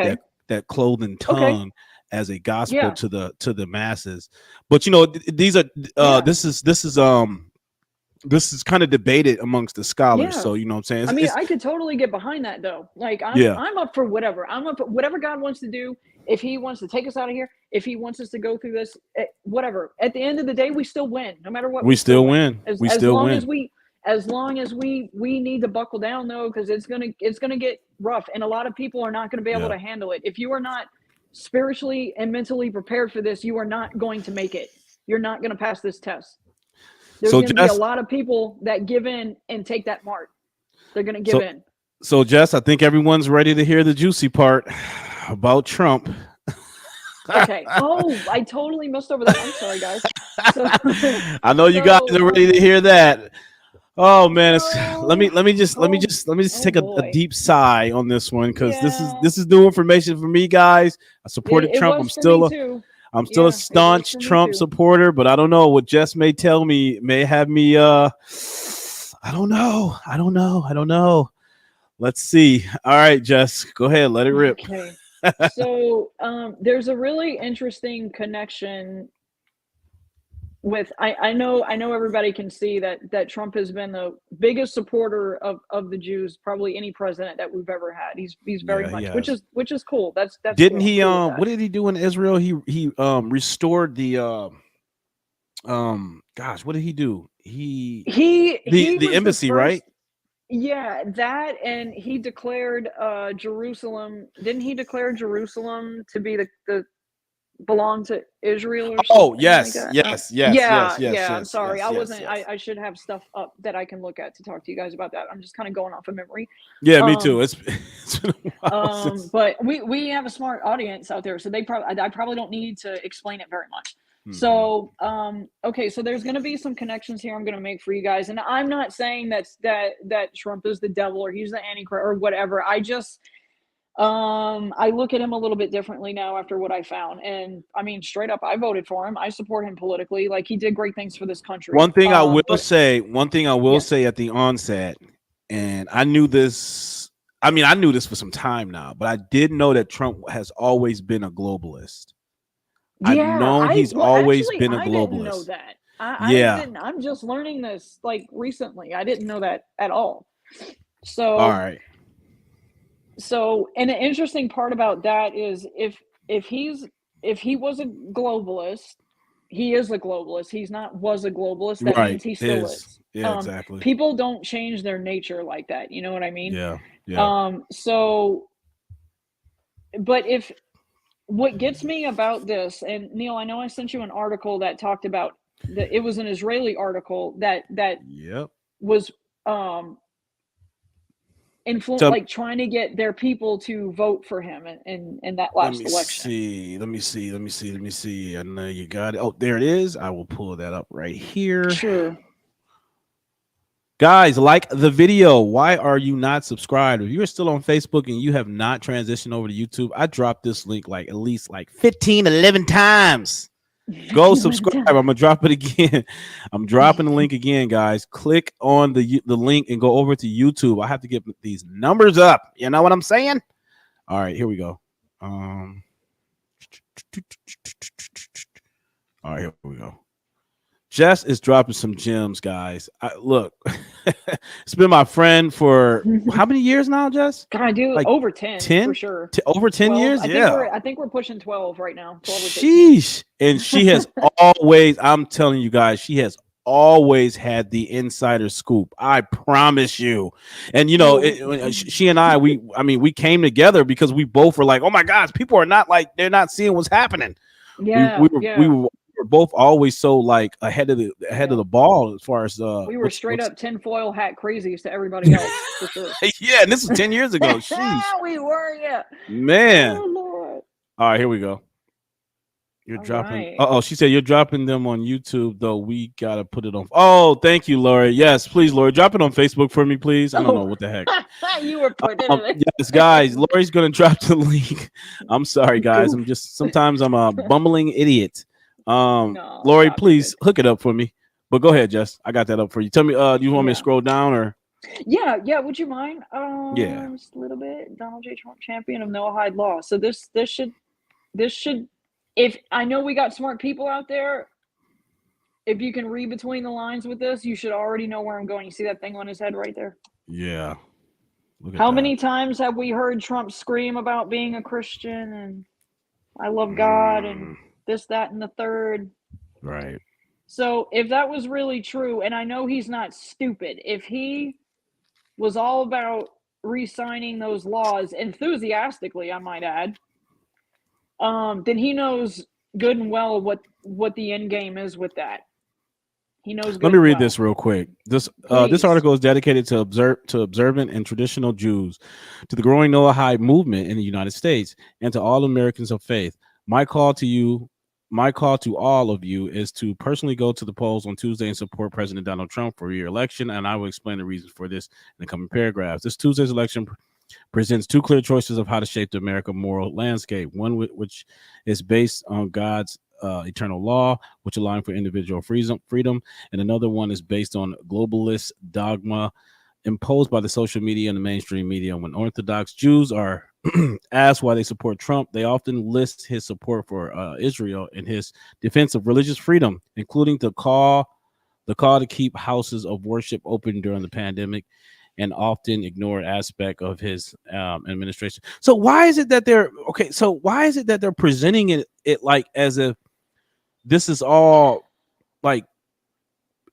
that clothing tongue as a gospel to the masses. But these are this is kind of debated amongst the scholars. So, you know what I'm saying? I could totally get behind that, though. Like, I'm up for whatever. I'm up for whatever God wants to do. If he wants to take us out of here, if he wants us to go through this, whatever. At the end of the day, we still win. No matter what, we still win. As long as we need to buckle down, though, because it's gonna get rough, and a lot of people are not going to be able to handle it. If you are not spiritually and mentally prepared for this, you are not going to make it. You're not going to pass this test. There's going to be a lot of people that give in and take that mark. They're going to give in. So, Jess, I think everyone's ready to hear the juicy part about Trump. Okay. Oh, I totally missed over that. I'm sorry, guys. I know you guys are ready to hear that. Oh man, let me just take a deep sigh on this one, because this is new information for me, guys. I supported Trump. I'm still a staunch Trump supporter, but I don't know what Jess may tell me may have me. I don't know. Let's see. All right, Jess, go ahead. Let it rip. Okay. So there's a really interesting connection with, I know everybody can see that Trump has been the biggest supporter of the Jews, probably any president that we've ever had. He's very much, which is cool. That's didn't he what did he do in Israel? He restored the gosh, what did he do? The embassy, right? Yeah, that, and he declared Jerusalem. Didn't he declare Jerusalem to be the belong to Israel or Oh, something yes, like that. yes. I'm sorry. I wasn't. Yes. I should have stuff up that I can look at to talk to you guys about that. I'm just kind of going off of memory. Yeah, me too. It's been a while since. But we have a smart audience out there, so I probably don't need to explain it very much. So okay, so there's going to be some connections here I'm going to make for you guys, and I'm not saying that Trump is the devil or he's the Antichrist or whatever. I just I look at him a little bit differently now after what I found, and I mean, straight up, I voted for him. I support him politically. Like, he did great things for this country. One thing I will say at the onset, and I knew this. I mean, I knew this for some time now, but I did know that Trump has always been a globalist. I've known he's always been a globalist. I didn't know that. I didn't. I'm just learning this like recently. I didn't know that at all. So all right. So, and the interesting part about that is if he was a globalist, he is a globalist. He's not was a globalist. That means he still is. Yeah, exactly. People don't change their nature like that. You know what I mean? Yeah. Yeah. So, but if what gets me about this, and Neil, I know I sent you an article that talked about that. It was an Israeli article that was like trying to get their people to vote for him in that last election. Let me see. I know you got it. Oh, there it is. I will pull that up right here. Sure. Guys, like the video. Why are you not subscribed? If you're still on Facebook and you have not transitioned over to YouTube, I dropped this link like at least like 11 times. Go subscribe. I'm gonna drop it again. I'm dropping the link again, guys. Click on the link and go over to YouTube. I have to get these numbers up. You know what I'm saying? All right, here we go. All right, here we go. Jess is dropping some gems, guys. Look, it's been my friend for how many years now, Jess? God, dude, like over 10 for sure. Over 10 years? I think we're pushing 12 right now. 12 or 13. Sheesh. And she has always, I'm telling you guys, she has always had the insider scoop. I promise you. And you know, she and I we came together because we both were like, oh my gosh, people are not like, they're not seeing what's happening. Yeah. We were both always so like ahead of the ball as far as we were straight up tinfoil hat crazies to everybody else for sure. Yeah, and this was 10 years ago. Sheesh. We were, yeah. Man. Oh, Lord. All right, here we go. You're dropping. Right. She said you're dropping them on YouTube, though. We gotta put it on. Oh, thank you, Lori. Yes, please, Lori, drop it on Facebook for me, please. I don't know what the heck. You were putting it. Yes, guys. Lori's gonna drop the link. I'm sorry, guys. Sometimes I'm a bumbling idiot. No, Lori, please hook it up for me. But go ahead, Jess. I got that up for you. Tell me, do you want me to scroll down or? Yeah. Would you mind? Just a little bit. Donald J. Trump, champion of Noahide Laws. So this should. If I know we got smart people out there, if you can read between the lines with this, you should already know where I'm going. You see that thing on his head right there? Yeah. How many times have we heard Trump scream about being a Christian and I love God and this, that, and the third? Right. So if that was really true, and I know he's not stupid, if he was all about re-signing those laws enthusiastically, I might add, then he knows good and well what the end game is with that. He knows. Let me read this real quick. This article is dedicated to observant and traditional Jews, to the growing Noahide movement in the United States, and to all Americans of faith. My call to all of you is to personally go to the polls on Tuesday and support President Donald Trump for re-election, and I will explain the reasons for this in the coming paragraphs. This Tuesday's election presents two clear choices of how to shape the American moral landscape. One which is based on God's eternal law, which align for individual freedom, and another one is based on globalist dogma imposed by the social media and the mainstream media. When Orthodox Jews are asked why they support Trump, they often list his support for Israel and his defense of religious freedom, including the call to keep houses of worship open during the pandemic, and often ignored aspect of his administration. So why is it that they're presenting it like as if this is all like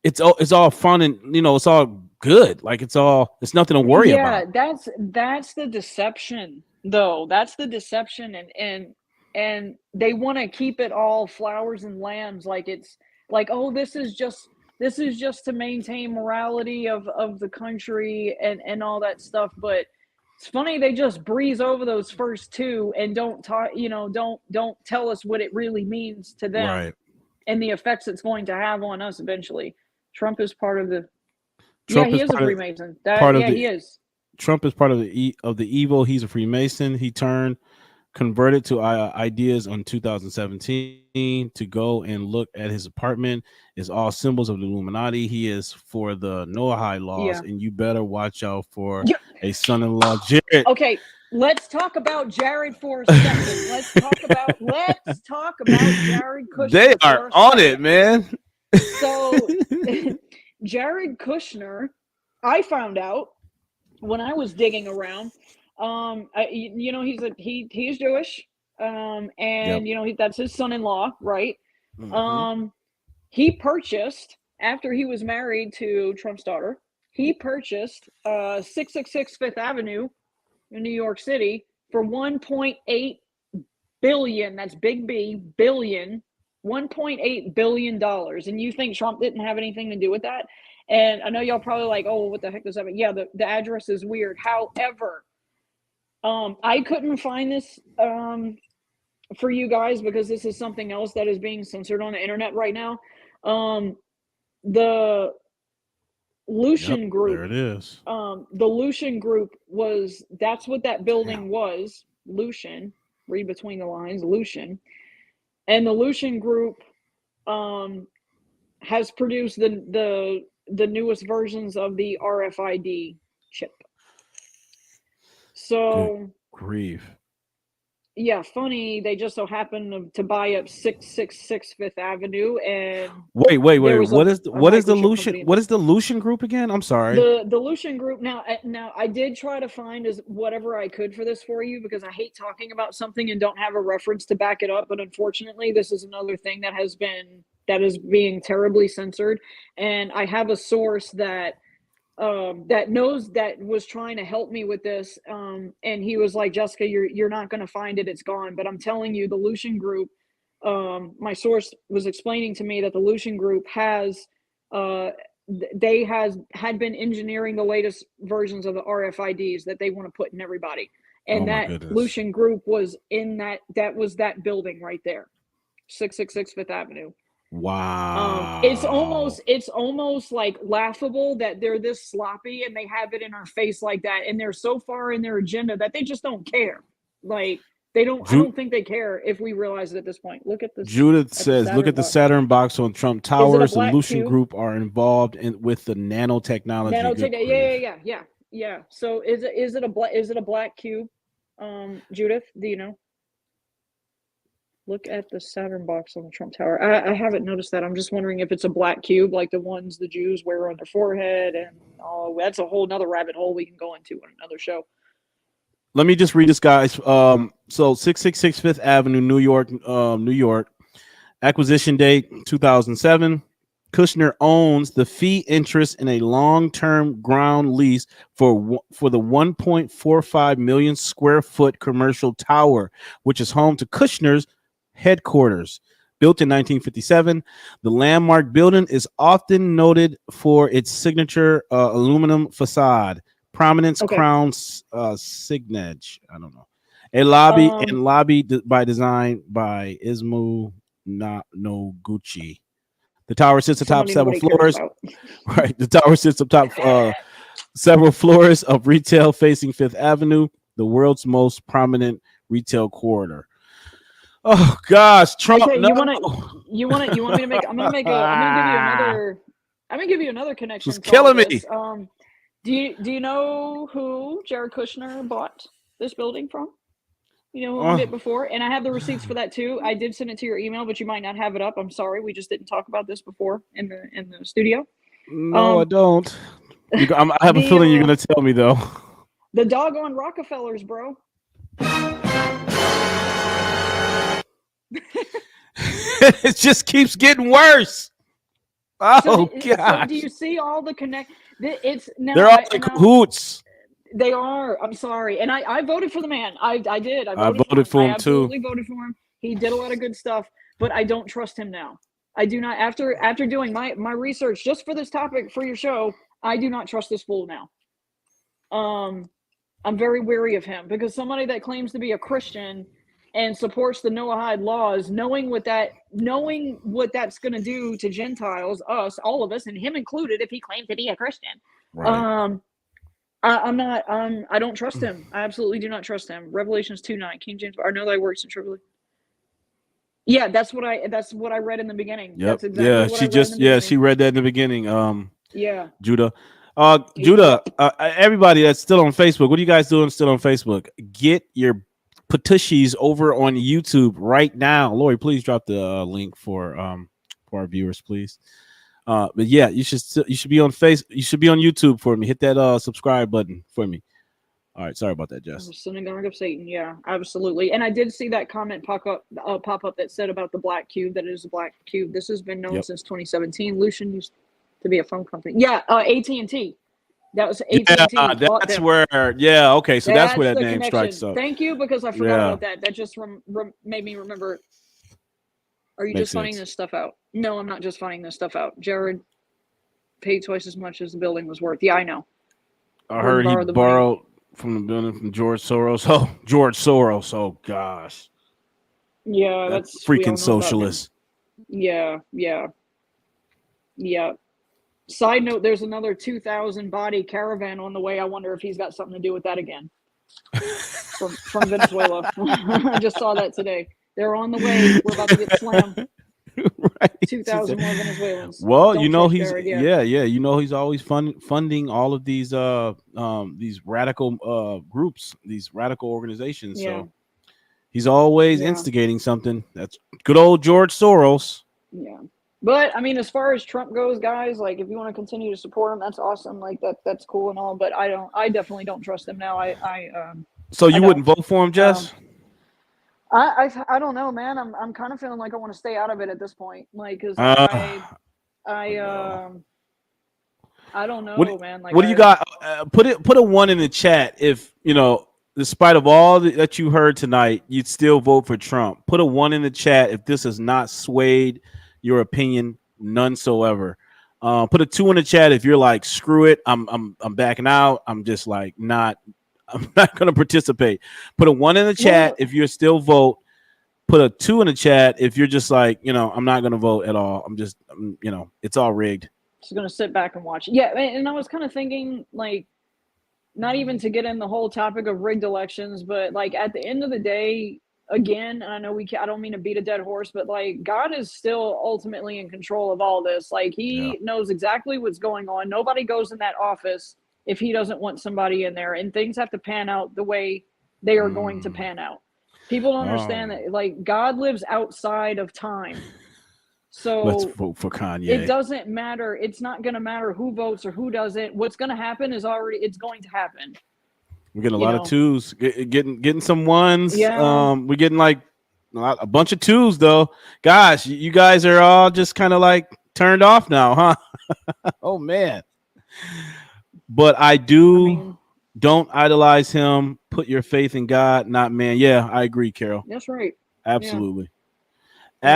it's all fun and it's all good, like it's nothing to worry about? That's the deception, though. That's the deception, and and they want to keep it all flowers and lambs, like it's like, oh, this is just to maintain morality of the country and all that stuff. But it's funny, they just breeze over those first two and don't talk, don't tell us what it really means to them, right, and the effects it's going to have on us eventually. Trump is part of the Trump he is is a Freemason. He is. Trump is part of the evil. He's a Freemason. He converted to ideas on 2017 to go and look at his apartment. It's all symbols of the Illuminati. He is for the Noahide Laws, and you better watch out for a son-in-law, Jared. Okay, let's talk about Jared for a second. Let's talk about Jared Kushner. They are on it, man. So Jared Kushner, I found out when I was digging around. He's Jewish, and that's his son-in-law, right? Mm-hmm. He purchased, after he was married to Trump's daughter, he purchased 666 Fifth Avenue in New York City for $1.8 billion. That's big B, billion. $1.8 billion. And you think Trump didn't have anything to do with that? And I know y'all probably like, oh, what the heck does that mean? Yeah, the address is weird. However, I couldn't find this for you guys because this is something else that is being censored on the internet right now. The Lucian Group. There it is. The Lucian Group that's what that building was. Lucian. Read between the lines, Lucian. And the Lucian Group has produced the newest versions of the RFID chip. So good grief. Yeah, funny. They just so happened to buy up 666 Fifth Avenue, and wait. What is the Lucian? What is the Lucian Group again? I'm sorry. The Lucian Group. Now I did try to find whatever I could for this for you because I hate talking about something and don't have a reference to back it up. But unfortunately, this is another thing that is being terribly censored, and I have a source that was trying to help me with this, and he was like, Jessica, you're not going to find it, it's gone. But I'm telling you, the Lucian Group, my source was explaining to me that the Lucian Group had been engineering the latest versions of the RFIDs that they want to put in everybody, and Lucian Group was in that was that building right there, 666 Fifth Avenue. Wow. It's almost like laughable that they're this sloppy and they have it in our face like that, and they're so far in their agenda that they just don't care. Like I don't think they care if we realize it at this point. Look at this. Judith says, look at the Saturn box on Trump Towers. The Lucian Group are involved with the nanotechnology. Yeah. So is it a black cube? Judith, do you know? Look at the Saturn box on the Trump Tower. I haven't noticed that. I'm just wondering if it's a black cube like the ones the Jews wear on their forehead. And that's a whole nother rabbit hole we can go into on another show. Let me just read this, guys. So 666 Fifth Avenue, New York, New York. Acquisition date 2007. Kushner owns the fee interest in a long-term ground lease for the 1.45 million square foot commercial tower, which is home to Kushner's headquarters. Built in 1957, the landmark building is often noted for its signature aluminum facade, prominence, crown's signage. I don't know. A lobby by design by Ismu Noguchi. The tower sits atop several floors. Right, the tower sits atop several floors of retail facing Fifth Avenue, the world's most prominent retail corridor. Oh gosh, Trump! Okay, you want me to make? I'm gonna give you another connection. It's killing me. Do you know who Jared Kushner bought this building from? You know who owned it before? And I have the receipts for that too. I did send it to your email, but you might not have it up. I'm sorry, we just didn't talk about this before in the studio. No, I don't. I have a feeling you're gonna tell me though. The doggone Rockefellers, bro. It just keeps getting worse. Oh God! So do you see all the connect? It's now they're all in cahoots. They are. I'm sorry, and I voted for the man. I did. I voted for him too. I absolutely voted for him. He did a lot of good stuff, but I don't trust him now. I do not. After doing my research just for this topic for your show, I do not trust this fool now. I'm very wary of him because somebody that claims to be a Christian and supports the Noahide Laws, knowing what that's going to do to Gentiles, us, all of us, and him included, if he claims to be a Christian. Right. I don't trust him. I absolutely do not trust him. Revelations 2:9, King James. I know thy works in tribulation. Yeah, that's what I read in the beginning. Yep. That's exactly she read that in the beginning. Yeah. Judah. Everybody that's still on Facebook, what are you guys doing still on Facebook? Get your Patushies over on YouTube right now. Lori, please drop the link for our viewers, please. But yeah, you should be on you should be on YouTube for me. Hit that subscribe button for me. All right, sorry about that, Jess. Synagogue of Satan, yeah, absolutely. And I did see that comment pop up that said about the black cube, that it is a black cube. This has been known since 2017. Lucian used to be a phone company. Yeah, AT&T. That was AT&T. Yeah, that's where. Yeah, okay, so that's where that name connection. strikes up. Thank you, because I forgot about that. That just made me remember. Are you just finding this stuff out? No, I'm not just finding this stuff out. Jared paid twice as much as the building was worth. Yeah, I know. I heard he borrowed from the building from George Soros. Oh, George Soros. Oh, gosh. Yeah, that's freaking socialist. Yeah. Side note, there's another 2,000 body caravan on the way. I wonder if he's got something to do with that again. from Venezuela. I just saw that today. They're on the way. We're about to get slammed. Right. 2,000 more Venezuelans. Well, you know he's you know he's always funding all of these radical groups, these radical organizations. Yeah. So he's always instigating something. That's good old George Soros. Yeah. But I mean, as far as Trump goes, guys, like if you want to continue to support him, that's awesome. Like that's cool and all. But I definitely don't trust him now. So you wouldn't vote for him, Jess? I don't know, man. I'm kind of feeling like I want to stay out of it at this point. Like, cause I don't know, man. Like, what do you got? Put a 1 in the chat if you know, despite of all that you heard tonight, you'd still vote for Trump. Put a 1 in the chat if this has not swayed your opinion none so ever. Put a 2 in the chat if you're like, screw it, I'm backing out. I'm just like I'm not going to participate. Put a 1 in the chat if you're still vote. Put a 2 in the chat if you're just like, you know, I'm not going to vote at all. You know, it's all rigged. Just going to sit back and watch. Yeah, and I was kind of thinking, like, not even to get in the whole topic of rigged elections, but like at the end of the day, again, and I know I don't mean to beat a dead horse, but like God is still ultimately in control of all this. Like he knows exactly what's going on. Nobody goes in that office if he doesn't want somebody in there, and things have to pan out the way they are going to pan out. People don't understand that, like, God lives outside of time. So let's vote for Kanye. It doesn't matter. It's not going to matter who votes or who doesn't. What's going to happen is it's going to happen. We're getting a lot of 2s, getting some 1s. Yeah. We're getting like a bunch of 2s though. Gosh, you guys are all just kind of like turned off now, huh? Oh man. But don't idolize him. Put your faith in God, not man. Yeah, I agree, Carol. That's right. Absolutely. Yeah.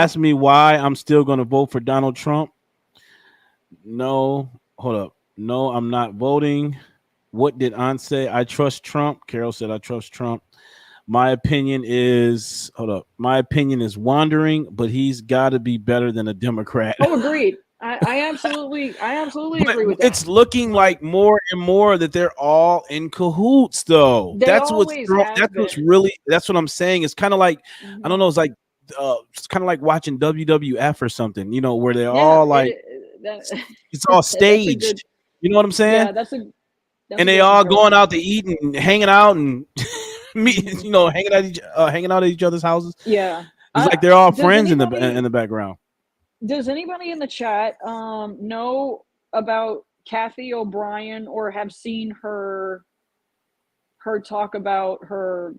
Ask me why I'm still going to vote for Donald Trump. No, hold up. No, I'm not voting. What did Aunt say? I trust Trump. Carol said I trust Trump. My opinion is wandering, but he's got to be better than a Democrat. Oh, agreed. I absolutely agree with that. It's looking like more and more that they're all in cahoots, though. That's what I'm saying. It's kind of like, I don't know. It's like, it's kind of like watching WWF or something, you know, where they're all like, it's all staged. You know what I'm saying? Yeah, and they all going out to eat and hanging out and hanging out at each other's houses. Yeah, it's like they're all friends in the background. Does anybody in the chat know about Kathy O'Brien or have seen her talk about her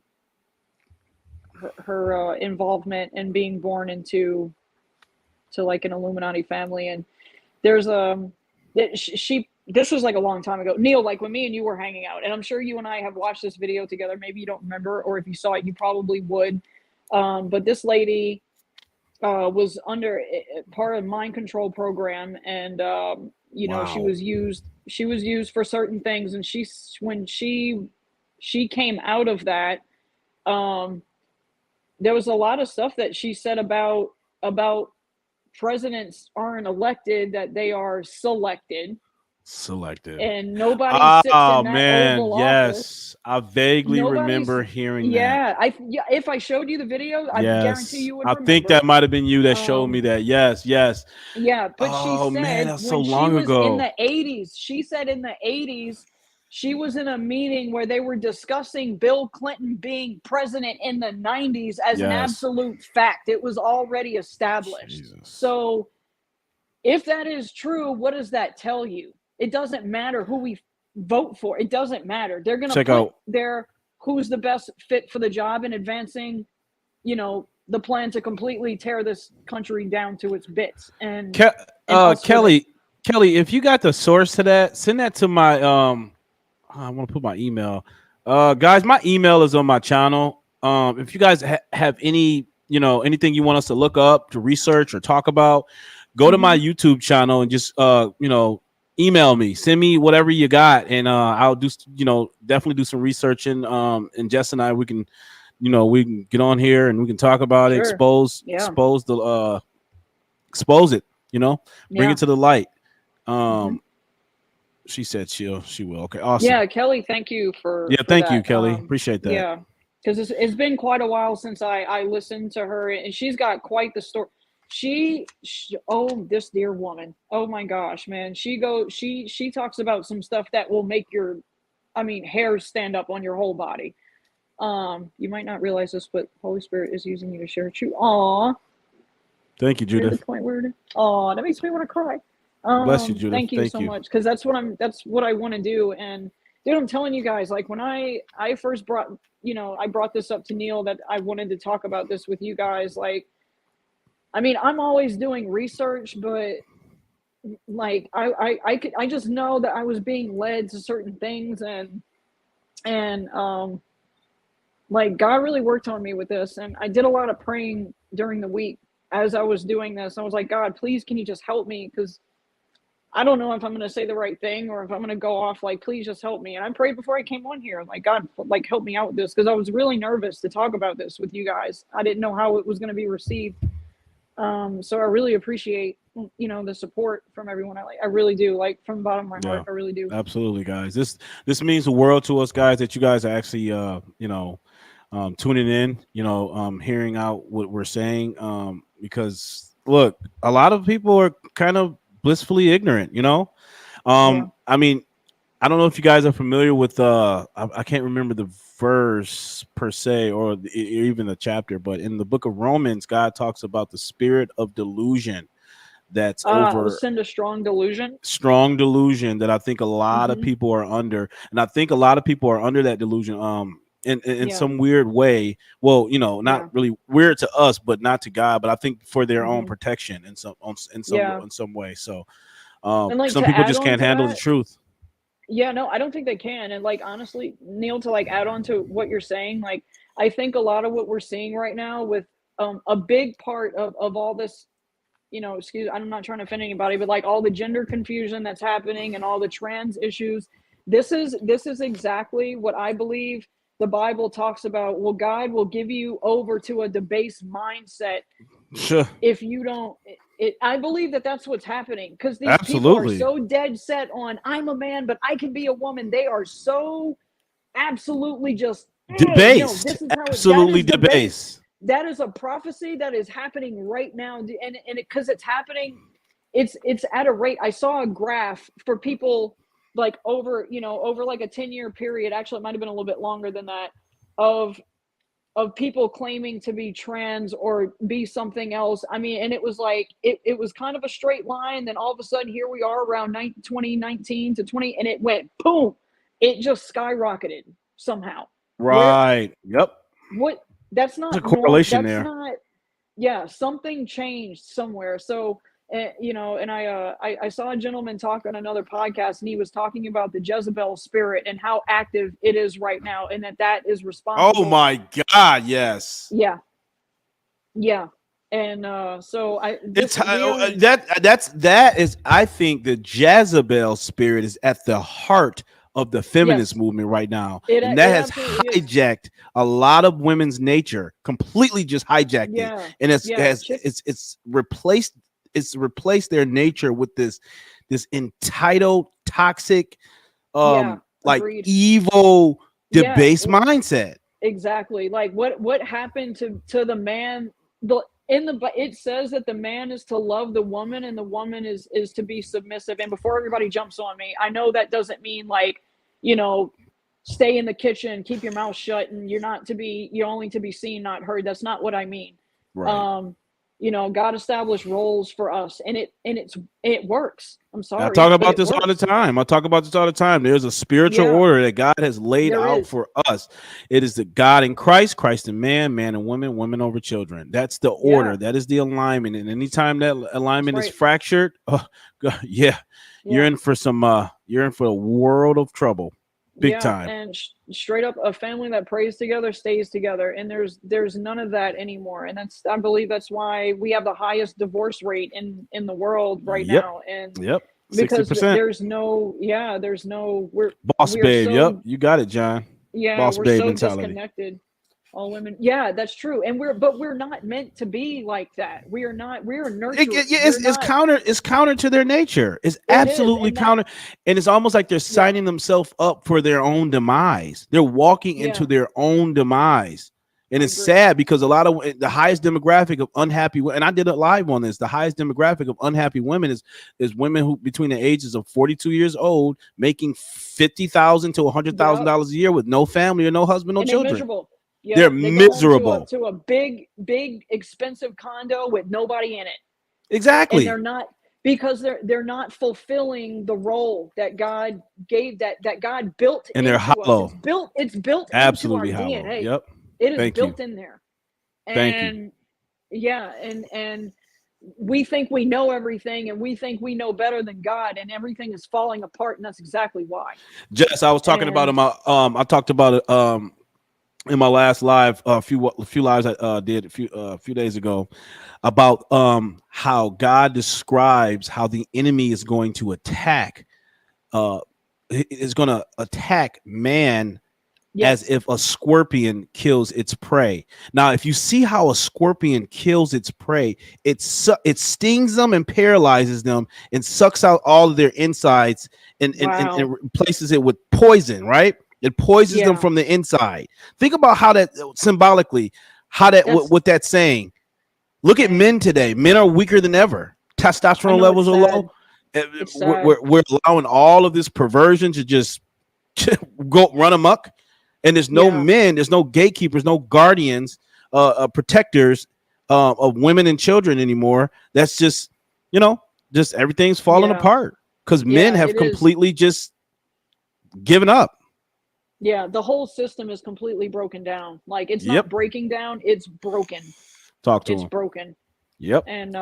involvement in being born into like an Illuminati family? And there's this was like a long time ago, Neil, like when me and you were hanging out, and I'm sure you and I have watched this video together. Maybe you don't remember, or if you saw it, you probably would. But this lady was under part of mind control program, and you know, she was used for certain things, and when she came out of that, there was a lot of stuff that she said about presidents aren't elected, that they are selected, and nobody sits in that Oval Office. I vaguely remember hearing that. If I showed you the video, I guarantee you would remember. I think that might have been you that showed me that. Yes. Yeah, but she said, man, that's so when she long was ago. in the 80s, she said in the 80s, she was in a meeting where they were discussing Bill Clinton being president in the 90s as an absolute fact. It was already established. Jesus. So if that is true, what does that tell you? It doesn't matter who we vote for. It doesn't matter. They're going to put their who's the best fit for the job in advancing, you know, the plan to completely tear this country down to its bits. And Kelly, if you got the source to that, send that to my I want to put my email. Guys, my email is on my channel. If you guys have any, you know, anything you want us to look up, to research or talk about, go to my YouTube channel and just you know, email me, send me whatever you got, and I'll do, you know, definitely do some researching. And Jess and I, we can get on here and we can talk about it, expose it, you know, bring it to the light. She said she will. Okay, awesome. Yeah, Kelly, thank you for thank that. you, Kelly. Appreciate that. Yeah, because it's been quite a while since I listened to her, and she's got quite the story. She this dear woman, oh my gosh, man, she talks about some stuff that will make your, I mean, hairs stand up on your whole body. You might not realize this, but Holy Spirit is using you to share truth. Aw, thank you, Judith. The point where that makes me want to cry. Bless you, Judith. Thank you so much, because that's what I want to do. And dude, I'm telling you guys, like, when I first brought this up to Neil, that I wanted to talk about this with you guys. Like, I mean, I'm always doing research, but like I just know that I was being led to certain things, and like, God really worked on me with this, and I did a lot of praying during the week as I was doing this. I was like, God, please, can you just help me? Because I don't know if I'm going to say the right thing or if I'm going to go off. Like, please just help me. And I prayed before I came on here, like, God, like, help me out with this, because I was really nervous to talk about this with you guys. I didn't know how it was going to be received. So I really appreciate, you know, the support from everyone. I really do, like, from the bottom of my heart. I really do. Absolutely, guys. This means the world to us, guys, that you guys are actually, you know, tuning in, you know, hearing out what we're saying. Because look, a lot of people are kind of blissfully ignorant, you know. I mean, I don't know if you guys are familiar with I can't remember the verse per se or even the chapter, but in the book of Romans, God talks about the spirit of delusion that's over. Send a strong delusion That I think a lot of people are under, and I think a lot of people are under that delusion in some weird way. Well, you know, not really weird to us, but not to God, but I think for their own protection in some way. So like, some people just can't handle the truth. Yeah, no, I don't think they can. And like, honestly, Neil, to like add on to what you're saying, like, I think a lot of what we're seeing right now with a big part of all this, you know, I'm not trying to offend anybody, but like all the gender confusion that's happening and all the trans issues, this is exactly what I believe the Bible talks about. Well, God will give you over to a debased mindset if you don't. I believe that that's what's happening, because these people are so dead set on, I'm a man, but I can be a woman. They are so absolutely just debased. This is how absolutely debased. That is a prophecy that is happening right now, and because it's happening, it's at a rate. I saw a graph for people like over like a 10-year period. Actually, it might have been a little bit longer than that, of people claiming to be trans or be something else. I mean, and it was like, it was kind of a straight line. Then all of a sudden, here we are around 2019 to 20, and it went boom. It just skyrocketed somehow. Right. Yep. What? That's not a correlation there. Something changed somewhere. So, you know, and I saw a gentleman talk on another podcast, and he was talking about the Jezebel spirit and how active it is right now, and that is responsible. Oh my God, yes. Yeah. Yeah. And so that is, I think the Jezebel spirit is at the heart of the feminist movement right now, and that has hijacked a lot of women's nature, completely just hijacked it, and it's replaced their nature with this entitled, toxic, like evil, debased mindset. Exactly. Like what happened to the man? It says that the man is to love the woman and the woman is to be submissive. And before everybody jumps on me, I know that doesn't mean like, stay in the kitchen, keep your mouth shut, and you're only to be seen, not heard. That's not what I mean. Right. God established roles for us, and it works. I'm sorry. I talk about this all the time. There's a spiritual order that God has laid out for us. It is the God in Christ, Christ in man, man and woman, women over children. That's the order. That is the alignment. And anytime that alignment is fractured, you're in for a world of trouble. Big time. And straight up, a family that prays together stays together, and there's none of that anymore. And I believe that's why we have the highest divorce rate in the world right now. And because 60%. we're boss babe. You got it, John. Boss we're babe so mentality. Disconnected. All women. Yeah, that's true. And we're not meant to be like that. We're nurtured. It's counter to their nature. It's absolutely counter. And it's almost like they're signing themselves up for their own demise. They're walking into their own demise. And it's sad because a lot of the highest demographic of unhappy, and I did a live on this, the highest demographic of unhappy women is women who between the ages of 42 years old, making $50,000 to $100,000 a year with no family or no husband, no children. Miserable. They're miserable to a big expensive condo with nobody in it. Exactly. And they're not, because they're not fulfilling the role that God gave, that God built. And they're hollow. Us. It's built absolutely into our hollow. DNA. Yep. It is built in there. And and we think we know everything, and we think we know better than God, and everything is falling apart, and that's exactly why. Jess, I was talking about I talked about it in my last live, a few lives I did a few days ago, about how God describes how the enemy is going to attack man as if a scorpion kills its prey. Now, if you see how a scorpion kills its prey, it stings them and paralyzes them and sucks out all of their insides and replaces it with poison, right? It poisons them from the inside. Think about how that symbolically, what that's saying. Look at men today. Men are weaker than ever. Testosterone levels are low. We're allowing all of this perversion to just go run amok. And there's no men, there's no gatekeepers, no guardians, protectors of women and children anymore. That's just everything's falling apart because men have completely just given up. Yeah, the whole system is completely broken down. Like, it's not breaking down, it's broken. It's broken. Yep. And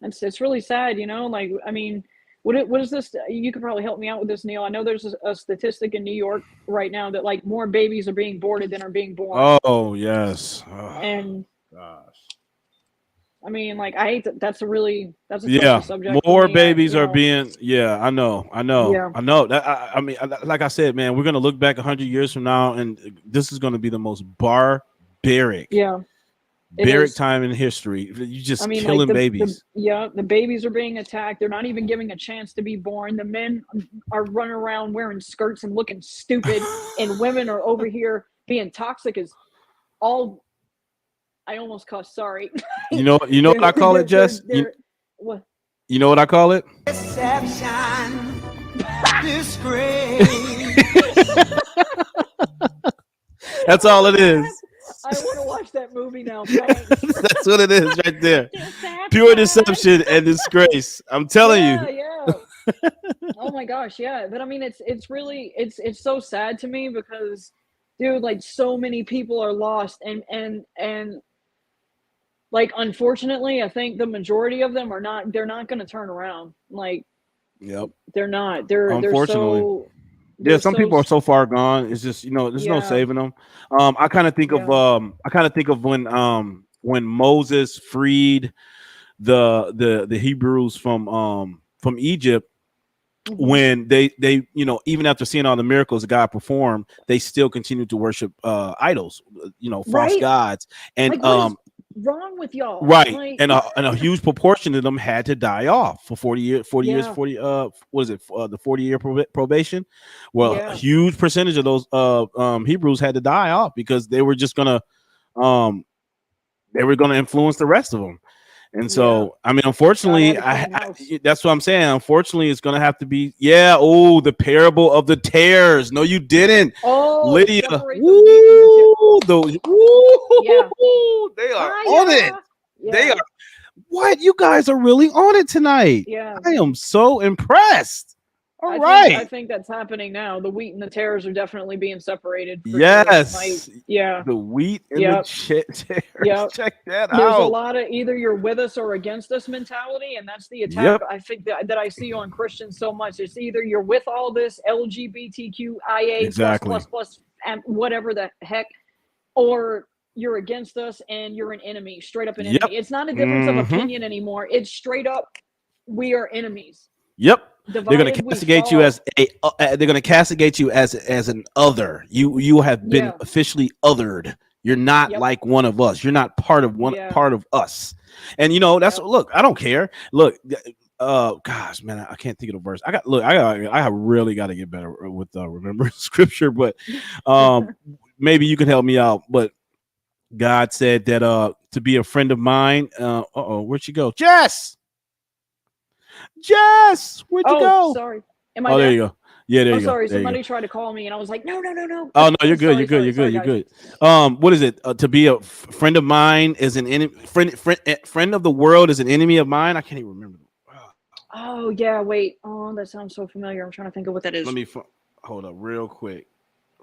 it's really sad, like, I mean, what is this? You could probably help me out with this, Neil. I know there's a statistic in New York right now that like more babies are being aborted than are being born. Oh yes. And gosh. I mean, like, I hate that. That's a subject. More babies are being. Yeah, I know. I mean, like I said, man, we're gonna look back 100 years from now, and this is gonna be the most barbaric. Barbaric time in history. You just killing babies. The babies are being attacked. They're not even giving a chance to be born. The men are running around wearing skirts and looking stupid, and women are over here being toxic as all. I almost cussed. Sorry. You know what I call it, Jess? What? You know what I call it? Deception, disgrace. That's all it is. I want to watch that movie now. Thanks. That's what it is right there. Pure deception and disgrace. I'm telling you. Yeah. Oh my gosh, yeah. But I mean, it's really it's so sad to me because, dude, like, so many people are lost, and like, unfortunately, I think the majority of them they're not going to turn around. Like, they're not. They're unfortunately. Some people are so far gone. It's just there's no saving them. I kind of think of when when Moses freed the Hebrews from Egypt, when they even after seeing all the miracles that God performed, they still continued to worship idols, false gods. And like, what is wrong with y'all? Right. Like, And a huge proportion of them had to die off for 40 years, what is it? The 40-year probation. Well, a huge percentage of those Hebrews had to die off because they were just gonna influence the rest of them. And so, I mean, unfortunately, that's what I'm saying. Unfortunately, it's going to have to be, the parable of the tares. No, you didn't. Lydia. Woo, they are on it. They are. What? You guys are really on it tonight. Yeah. I am so impressed. I think that's happening now. The wheat and the tares are definitely being separated. Yes. Sure. The wheat and the tares. Yep. Check that out. There's a lot of either you're with us or against us mentality, and that's the attack. I think that I see on Christians so much. It's either you're with all this LGBTQIA plus and whatever the heck, or you're against us and you're an enemy, straight up an enemy. It's not a difference of opinion anymore. It's straight up, we are enemies. Yep. They're going to castigate you as they're going to castigate you as an other. You have been officially othered. You're not like one of us. You're not part of part of us. And that's look, I don't care. Look, gosh, man, I can't think of the verse. I really got to get better with remembering scripture, but maybe you can help me out. But God said that to be a friend of mine. Where'd she go? Jess, where'd you go? Sorry. Am I there you go. Yeah, there you go. Sorry, somebody tried to call me and I was like, no. Oh no, you're good. You're good. What is it? To be a friend of mine is an enemy. Friend of the world is an enemy of mine. I can't even remember. Oh yeah, wait. Oh, that sounds so familiar. I'm trying to think of what that is. Let me hold up real quick.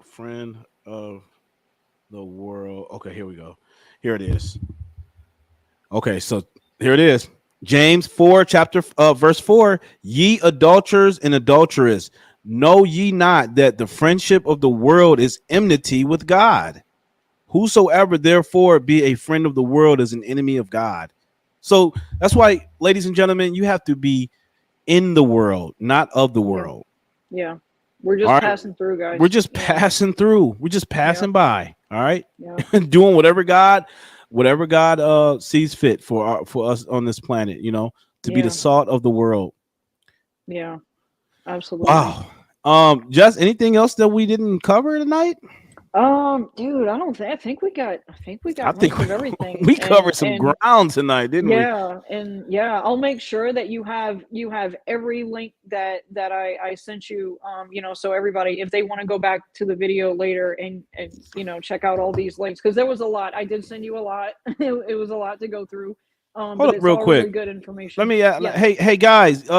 Friend of the world. Okay, here we go. Here it is. Okay, so here it is. James 4, verse 4, ye adulterers and adulterers, know ye not that the friendship of the world is enmity with God? Whosoever therefore be a friend of the world is an enemy of God. So that's why, ladies and gentlemen, you have to be in the world, not of the world. Yeah. We're just passing through, guys. We're just passing through. We're just passing by. All right. Doing whatever God sees fit for us on this planet, to be the salt of the world. Yeah, absolutely. Wow. Jess, anything else that we didn't cover tonight? Dude, I think we got most of everything. We covered some ground tonight, didn't we? Yeah, and I'll make sure that you have every link that I sent you, so everybody, if they want to go back to the video later and check out all these links, because there was a lot. I did send you a lot. It was a lot to go through. Hold up real quick. Really good information. Let me hey guys,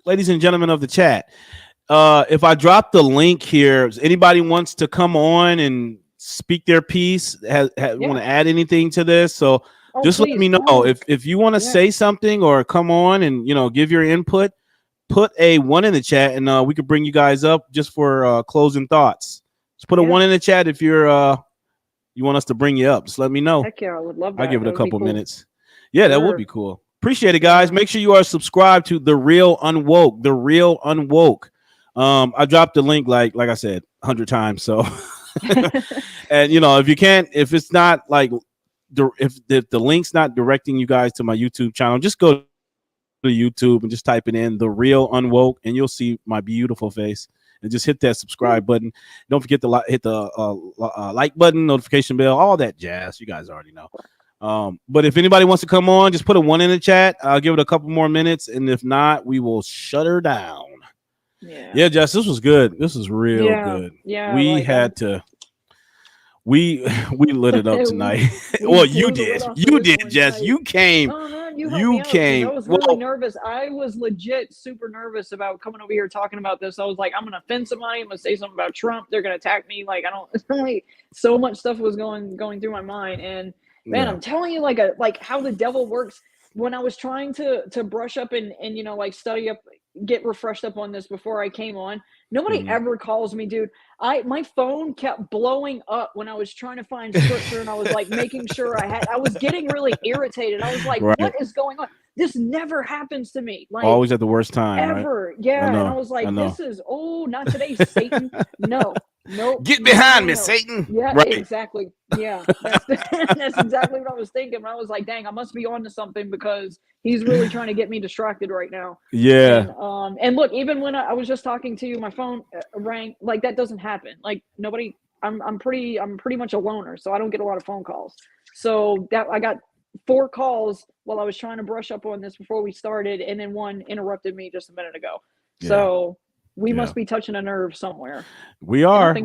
ladies and gentlemen of the chat. If I drop the link here, if anybody wants to come on and speak their piece, want to add anything to this, so just let me know. If you want to say something or come on and give your input, put a 1 in the chat and we could bring you guys up just for closing thoughts. Just put a 1 in the chat if you're you want us to bring you up. Just let me know. Heck yeah, I would love that. I'll give it a couple minutes. Yeah, that would be cool. Appreciate it, guys. Make sure you are subscribed to The Real Unwoke. The Real Unwoke. I dropped the link like I said 100 times. So, and if it's not like if the link's not directing you guys to my YouTube channel, just go to YouTube and just type it in The Real Unwoke, and you'll see my beautiful face. And just hit that subscribe button. Don't forget to hit the like button, notification bell, all that jazz. You guys already know. But if anybody wants to come on, just put a 1 in the chat. I'll give it a couple more minutes, and if not, we will shut her down. Yeah, Jess, this was good. This was real good. Yeah, we had to. We lit it up tonight. Well, you did. You did, Jess. You came. You came. I was really nervous. I was legit super nervous about coming over here talking about this. I was like, I'm gonna offend somebody. I'm gonna say something about Trump. They're gonna attack me. Like, I don't. Like, so much stuff was going through my mind. And man, I'm telling you, like how the devil works. When I was trying to brush up and study up, get refreshed up on this before I came on. Nobody ever calls me, dude. My phone kept blowing up when I was trying to find scripture, and I was like making sure I was getting really irritated. I was like, what is going on? This never happens to me. Like, always at the worst time, ever. Right? Yeah. And I was like, this is, not today, Satan. No. Nope. Get behind me, Satan. Yeah, right. Exactly. Yeah. That's exactly what I was thinking. I was like, dang, I must be on to something because he's really trying to get me distracted right now. Yeah. And look, even when I was just talking to you, my phone rang. Like, that doesn't happen. Like, nobody, I'm pretty much a loner, so I don't get a lot of phone calls. So that I got 4 calls while I was trying to brush up on this before we started, and then one interrupted me just a minute ago. Yeah. So we must be touching a nerve somewhere. We are.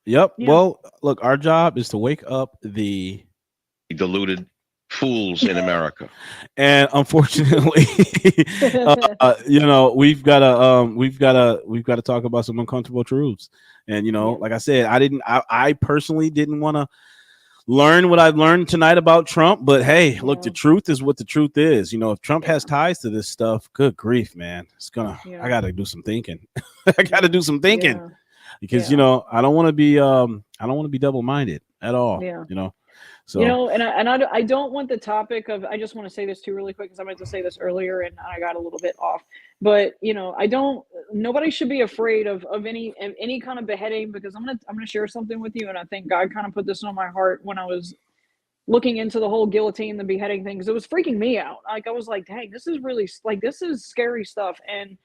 Yep. Yeah. Well, look, our job is to wake up the deluded fools in America, and unfortunately, we've got to talk about some uncomfortable truths. And like I said, I personally didn't want to learn what I've learned tonight about Trump, but hey, look, the truth is what the truth is. If Trump has ties to this stuff, good grief, man, I got to do some thinking. Because I don't want to be double-minded at all. So and I don't want the topic of, I just want to say this too really quick, because I meant to say this earlier and I got a little bit off, but nobody should be afraid of any kind of beheading, because I'm gonna share something with you, and I think God kind of put this on my heart when I was looking into the whole guillotine, the beheading thing, because it was freaking me out. Like, I was like, dang, this is really, like, this is scary stuff. And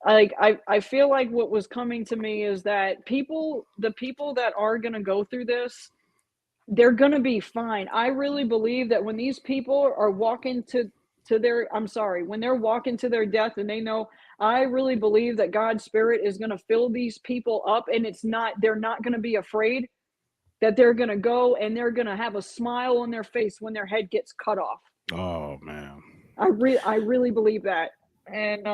like, I feel like what was coming to me is that the people that are gonna go through this, they're going to be fine. I really believe that when these people are walking when they're walking to their death, and they know, I really believe that God's Spirit is going to fill these people up, and they're not going to be afraid, that they're going to go and they're going to have a smile on their face when their head gets cut off. Oh man. I really believe that. And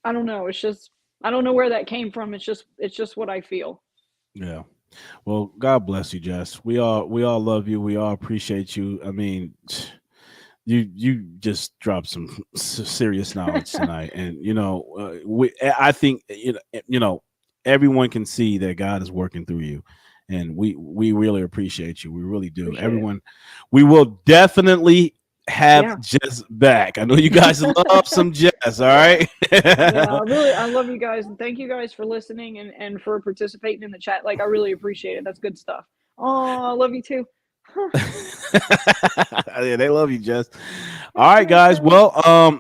I don't know. It's just, I don't know where that came from. It's just what I feel. Yeah. Well, God bless you, Jess. We all love you. We all appreciate you. I mean, you just dropped some serious knowledge tonight, and I think everyone can see that God is working through you, and we really appreciate you. We really do. Everyone, we will definitely have Jess back. I know you guys love some Jess. All right. I love you guys, and thank you guys for listening and for participating in the chat. Like, I really appreciate it. That's good stuff. Oh, I love you too. Yeah, they love you, Jess. All right, guys. Well,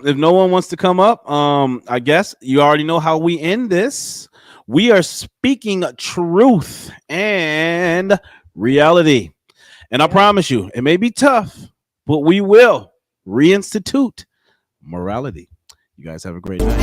if no one wants to come up, I guess you already know how we end this. We are speaking truth and reality, and I promise you, it may be tough, but we will reinstitute morality. You guys have a great night.